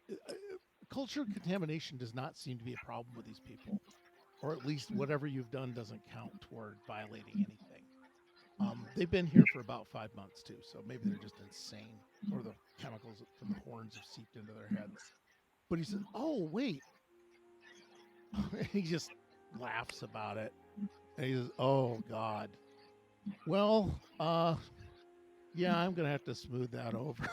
cultural contamination. Does not seem to be a problem with these people, or at least whatever you've done doesn't count toward violating anything. They've been here for about 5 months too, so maybe they're just insane, or the chemicals from the horns have seeped into their heads. But he says, "Oh wait," he just laughs about it, and he says, "Oh God, well, yeah, I'm gonna have to smooth that over."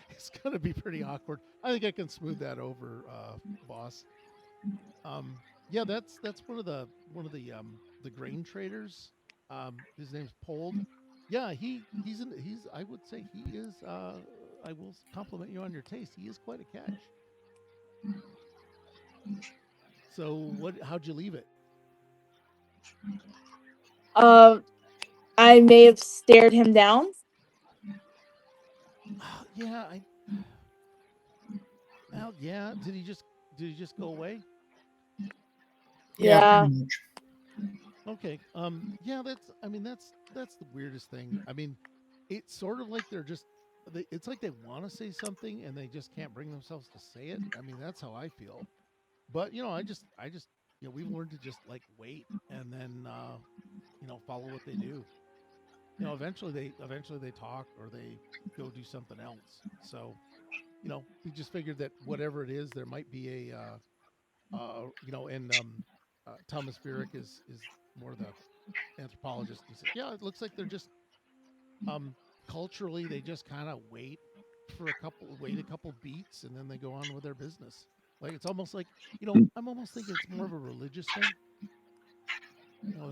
It's gonna be pretty awkward. I think I can smooth that over, boss. Yeah, that's one of the grain traders. His name's Pold. Yeah, he's I would say he is. I will compliment you on your taste. He is quite a catch. So what? How'd you leave it? Um, I may have stared him down. Yeah, I. Well, yeah. Did he just go away? Yeah, Yeah. pretty much. Okay. Yeah, that's the weirdest thing. I mean, it's sort of like it's like they want to say something and they just can't bring themselves to say it. I mean, that's how I feel. But I just we've learned to just like wait and then follow what they do. Eventually they talk or they go do something else. So, we just figured that whatever it is, there might be and Thomas Viereck is more the anthropologist. He said, "Yeah, it looks like they're just culturally they just kind of wait a couple beats, and then they go on with their business. Like it's almost like I'm almost thinking it's more of a religious thing.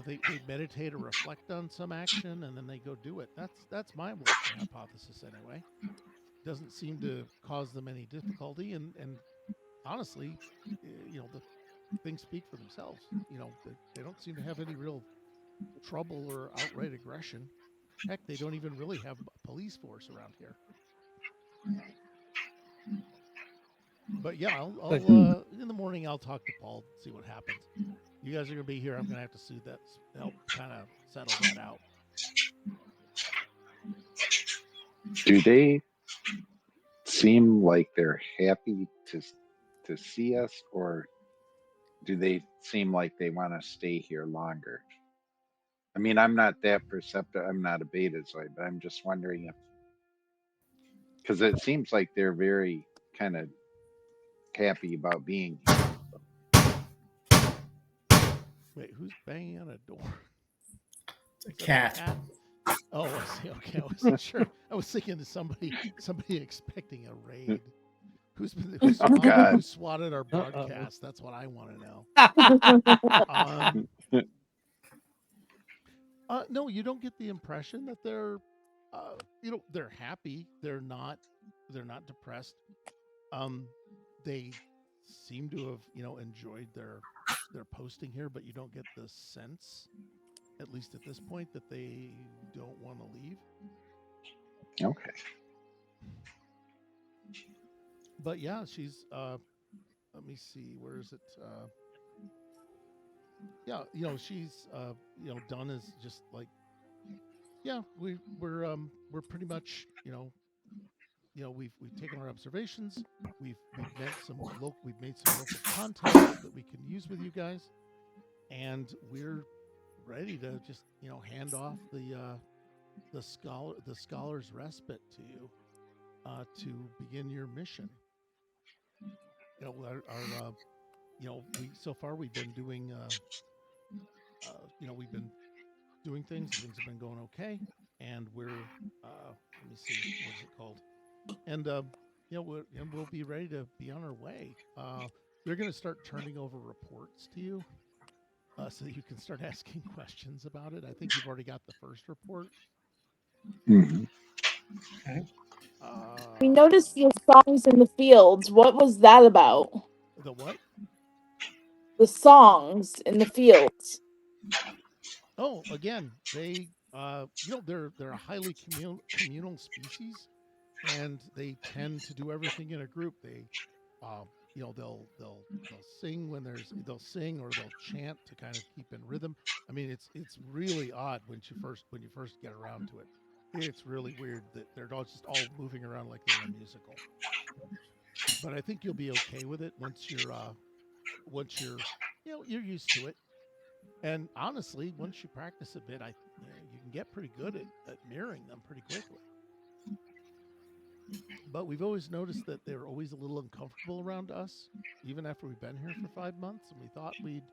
They meditate or reflect on some action, and then they go do it. That's my working hypothesis anyway. Doesn't seem to cause them any difficulty, and honestly, the things speak for themselves. They don't seem to have any real trouble or outright aggression. Heck, they don't even really have a police force around here. But yeah, I'll in the morning I'll talk to Paul, see what happens. You guys are gonna be here. I'm gonna have to help kind of settle that out. Do they seem like they're happy to see us, or do they seem like they want to stay here longer? I mean, I'm not that perceptive. I'm not a betazoid, but I'm just wondering if, because it seems like they're very kind of happy about being here. Wait, who's banging on a door? It's a Is that the cat. cat? Oh, I see. Okay, I wasn't sure. I was thinking of somebody expecting a raid. Oh God. Who swatted our broadcast? That's what I want to know. No, you don't get the impression that they're happy. They're not they're not depressed. They seem to have enjoyed their posting here, but you don't get the sense, at least at this point, that they don't want to leave. Okay. But yeah, she's let me see, where is it? Yeah, she's done is just like, yeah, we're pretty much, we've taken our observations. We've made some local contacts that we can use with you guys, and we're ready to just hand off the scholar's respite to you to begin your mission. Our we so far we've been doing we've been doing things. Things have been going okay, and we're let me see, what is it called? And we'll be ready to be on our way. They're going to start turning over reports to you, so that you can start asking questions about it. I think you've already got the first report. Hmm. Okay. We noticed the songs in the fields. What was that about? The what? The songs in the fields. Oh, again, they they're a highly communal species, and they tend to do everything in a group. They they'll sing they'll sing or they'll chant to kind of keep in rhythm. I mean, it's really odd when you first get around to it. It's really weird that they're all just all moving around like they're in a musical. But I think you'll be okay with it once you're you're used to it. And honestly, once you practice a bit, you can get pretty good at mirroring them pretty quickly. But we've always noticed that they're always a little uncomfortable around us, even after we've been here for 5 months. And we thought we'd,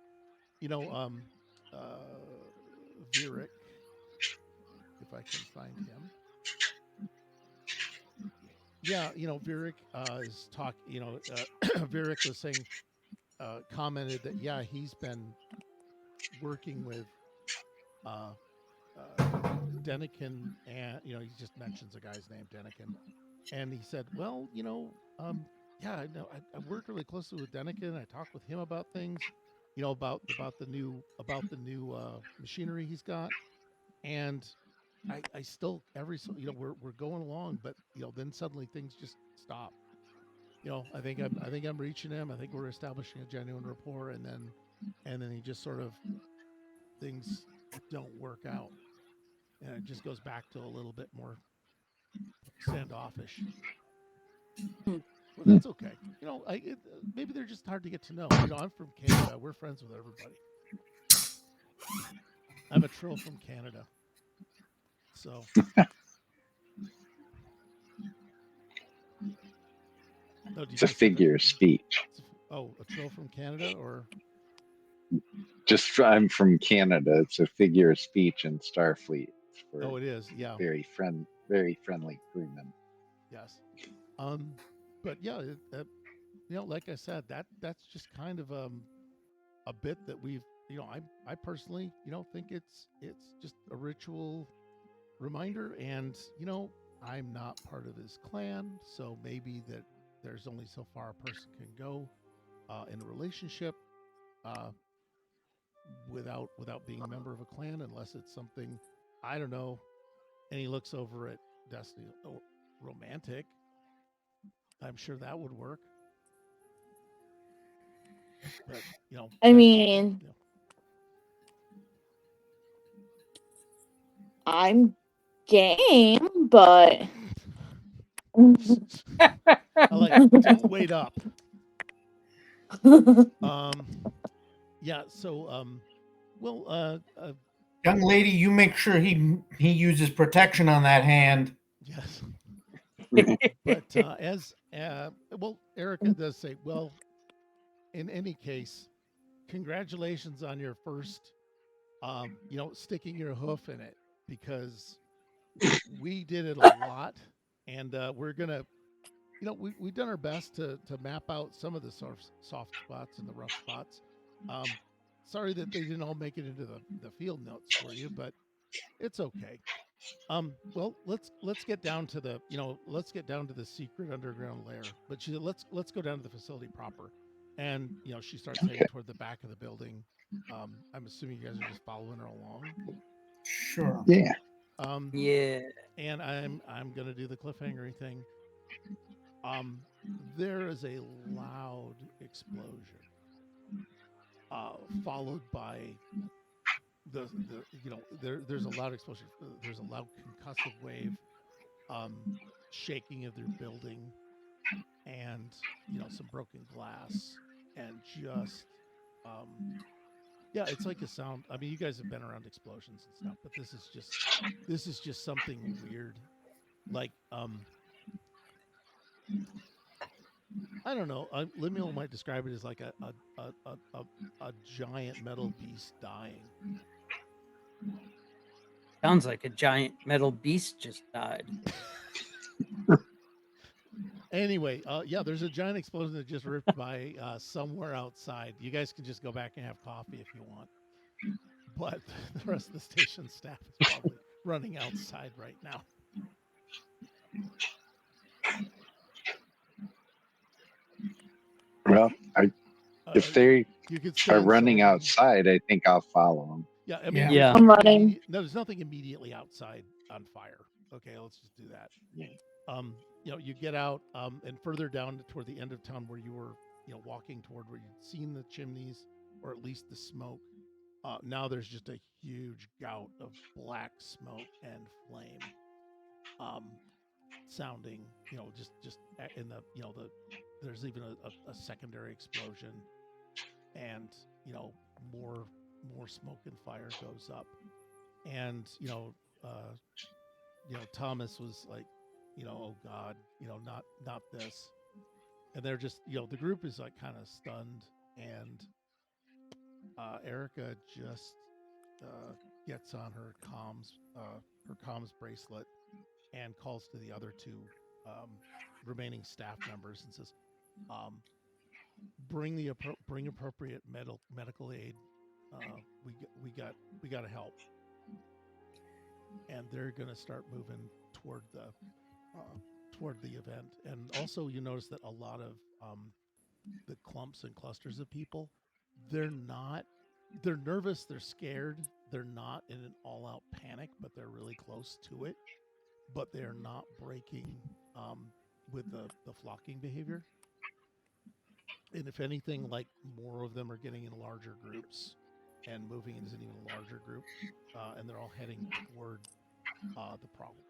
you know, Virik, if I can find him. Yeah, Virik is talk. Virik was saying, commented that yeah, he's been working with uh, Denikin, and he just mentions a guy's name, Denikin, and he said, "Well, yeah, I know. I worked really closely with Denikin. I talked with him about things, about the new machinery he's got, and I still we're going along, but then suddenly things just stop. I think I'm reaching him. I think we're establishing a genuine rapport, and then he just sort of things don't work out, and it just goes back to a little bit more standoffish. Well, that's okay. Maybe they're just hard to get to know. I'm from Canada. We're friends with everybody. I'm a trill from Canada. So. No, It's a figure of speech. A trill from Canada, or I'm from Canada. It's a figure of speech in Starfleet for it is, yeah, very friendly crewmen. yes. But yeah, like I said, that's just kind of a bit that we've, I personally, think it's just a ritual reminder, and I'm not part of his clan, so maybe that there's only so far a person can go in a relationship uh, without being a member of a clan, unless it's something, I don't know. And he looks over at Destiny. Oh, romantic. I'm sure that would work. But I mean, I'm game, but I like, don't wait up. Yeah. So Young lady, you make sure he uses protection on that hand. yes. But Erica does say, well, in any case, congratulations on your first, sticking your hoof in it, because we did it a lot, and we're gonna, we've done our best to map out some of the soft spots and the rough spots. Sorry that they didn't all make it into the field notes for you, but it's okay. Well, let's get down to the let's get down to the secret underground lair. But let's go down to the facility proper, and she starts Okay. heading toward the back of the building. I'm assuming you guys are just following her along. Sure. Yeah. Yeah. And I'm gonna do the cliffhangery thing. Um, there is a loud explosion, followed by there's a loud explosion. There's a loud concussive wave, um, shaking of their building, and some broken glass, and just um, yeah, it's like a sound. I mean, you guys have been around explosions and stuff, but this is just something weird. Like I don't know. Lemuel might describe it as like a giant metal beast dying. Sounds like a giant metal beast just died. Anyway, yeah, there's a giant explosion that just ripped by somewhere outside. You guys can just go back and have coffee if you want. But the rest of the station staff is probably running outside right now. Well, if they You could stay are inside running and- outside, I think I'll follow them. Yeah, I mean, Yeah. I'm running. No, there's nothing immediately outside on fire. Okay, let's just do that. You get out, and further down toward the end of town where you were, walking toward where you'd seen the chimneys or at least the smoke. Now there's just a huge gout of black smoke and flame, sounding. Just in the there's even a secondary explosion, and more smoke and fire goes up, and Thomas was like, oh God, not this. And they're just, the group is like kind of stunned. And Erica just gets on her comms bracelet and calls to the other two remaining staff members and says, bring appropriate medical aid. We got to help. And they're going to start moving toward the event. And also, you notice that a lot of the clumps and clusters of people, they're nervous, they're scared, they're not in an all-out panic, but they're really close to it. But they're not breaking with the flocking behavior. And if anything, like more of them are getting in larger groups and moving into an even larger group, and they're all heading toward the problem.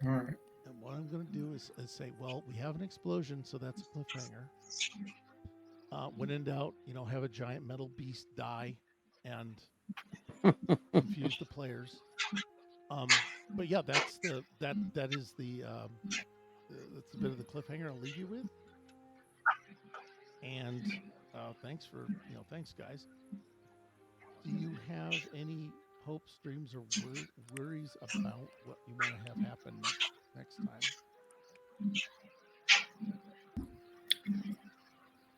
All right. And what I'm going to do is say, well, we have an explosion, so that's a cliffhanger. When in doubt, have a giant metal beast die and confuse the players. But yeah, that's that is that's a bit of the cliffhanger I'll leave you with. And thanks guys. Do you have any hopes, dreams, or worries about what you want to have happen next time?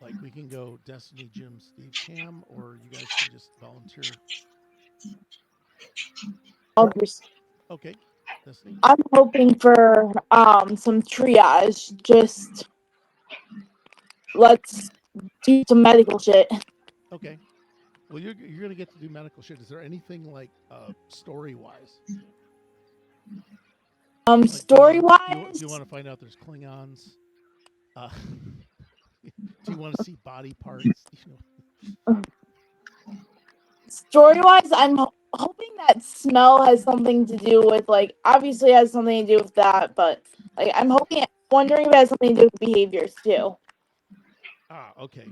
Like we can go Destiny, Jim, Steve, Cam, or you guys can just volunteer. Okay, Destiny. I'm hoping for some triage. Just let's do some medical shit. Okay. Well, you're gonna get to do medical shit. Is there anything like story wise? Story Do wise, you want to find out there's Klingons? Do you want to see body parts? I'm hoping that smell has something to do with, like, obviously it has something to do with that, but like wondering if it has something to do with behaviors too. Okay.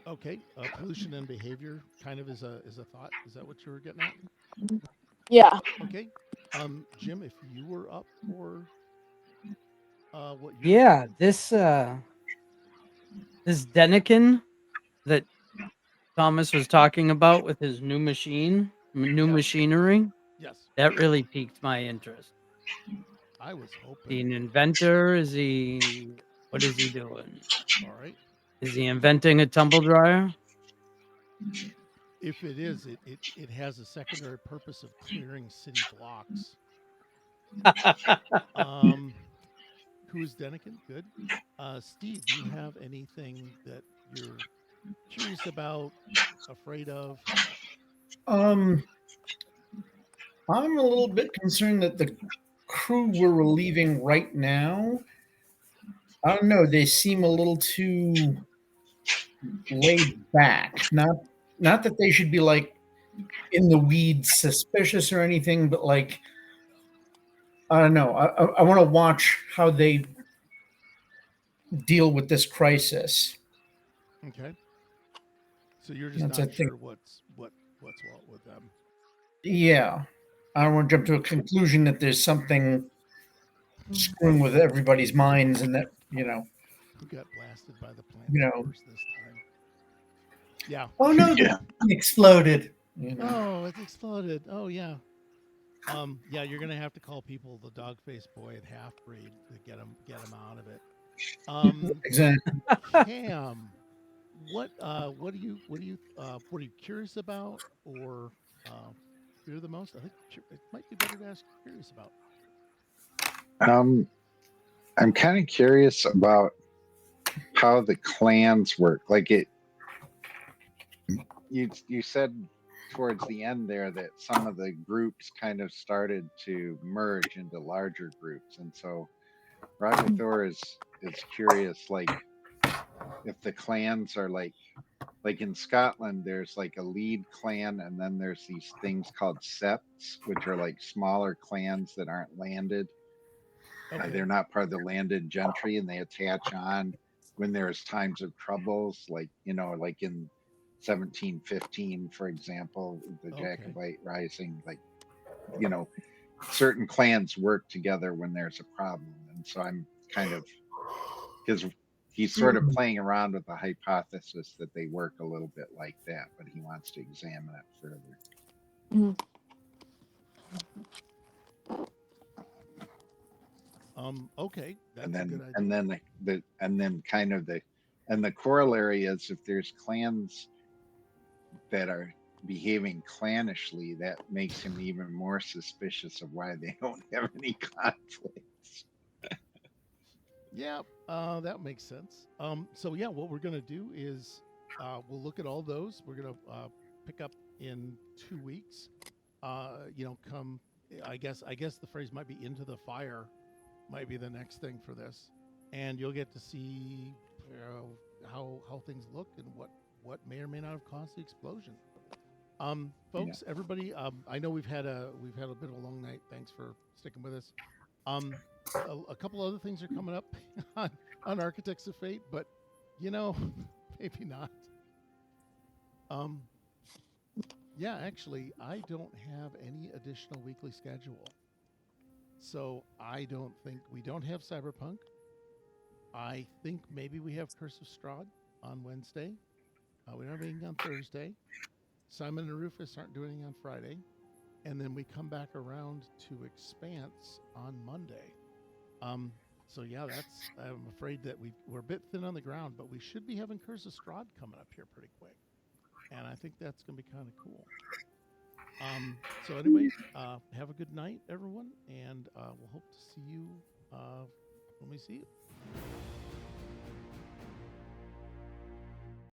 Okay. Pollution and behavior kind of is a thought. Is that what you were getting at? Yeah. Okay. Jim, if you were up for what? Yeah, this Denikin that Thomas was talking about with his new machinery, Yes. that really piqued my interest. I was Is he hoping. an inventor? What is he doing? All right. Is he inventing a tumble dryer? If it is, it has a secondary purpose of clearing city blocks. Who's Denikin? Good. Steve, do you have anything that you're curious about, afraid of? Um, I'm a little bit concerned that the crew we're relieving right now, I don't know, they seem a little too laid back. Not that they should be like in the weeds suspicious or anything, but like I don't know. I want to watch how they deal with this crisis. Okay. So you're just That's I not think sure what's what with them. yeah. I don't want to jump to a conclusion that there's something screwing with everybody's minds and that, Who got blasted by the plant you know, first this time? Yeah. oh no, the Yeah. thing exploded. Oh, it exploded. Oh yeah. Yeah, you're gonna have to call people the dog faced boy at half breed to get him out of it. Exactly. Cam, what are you curious about or fear the most? I think it might be better to ask curious about. Um, I'm kind of curious about how the clans work. Like you said towards the end there that some of the groups kind of started to merge into larger groups, and so Roger Thor is curious, like if the clans are like in Scotland, there's like a lead clan, and then there's these things called septs, which are like smaller clans that aren't landed. Okay. They're not part of the landed gentry, and they attach on when there's times of troubles, like like in 1715, for example, the Okay. Jacobite Rising. Like you know, certain clans work together when there's a problem, and so I'm kind of because he's sort of playing around with the hypothesis that they work a little bit like that, but he wants to examine it further. Mhm. Okay, that's And a good then idea. and then the and then kind of the corollary is if there's clans that are behaving clanishly, that makes him even more suspicious of why they don't have any conflicts. Yeah, that makes sense. So yeah, what we're gonna do is we'll look at all those. We're gonna pick up in 2 weeks. Come. I guess the phrase might be into the fire, might be the next thing for this, and you'll get to see how things look and what may or may not have caused the explosion. Yeah. Folks, everybody, I know we've had a bit of a long night. Thanks for sticking with us. Um, a couple other things are coming up on Architects of Fate, but you know, maybe not. Um, yeah, actually, I don't have any additional weekly schedule, so I don't think we don't have Cyberpunk. I think maybe we have Curse of Strahd on Wednesday. We don't have anything on Thursday. Simon and Rufus aren't doing anything on Friday. And then we come back around to Expanse on Monday. So yeah, that's. I'm afraid that we're a bit thin on the ground, but we should be having Curse of Strahd coming up here pretty quick, and I think that's going to be kind of cool. So anyway, have a good night, everyone, and we'll hope to see you when we see you.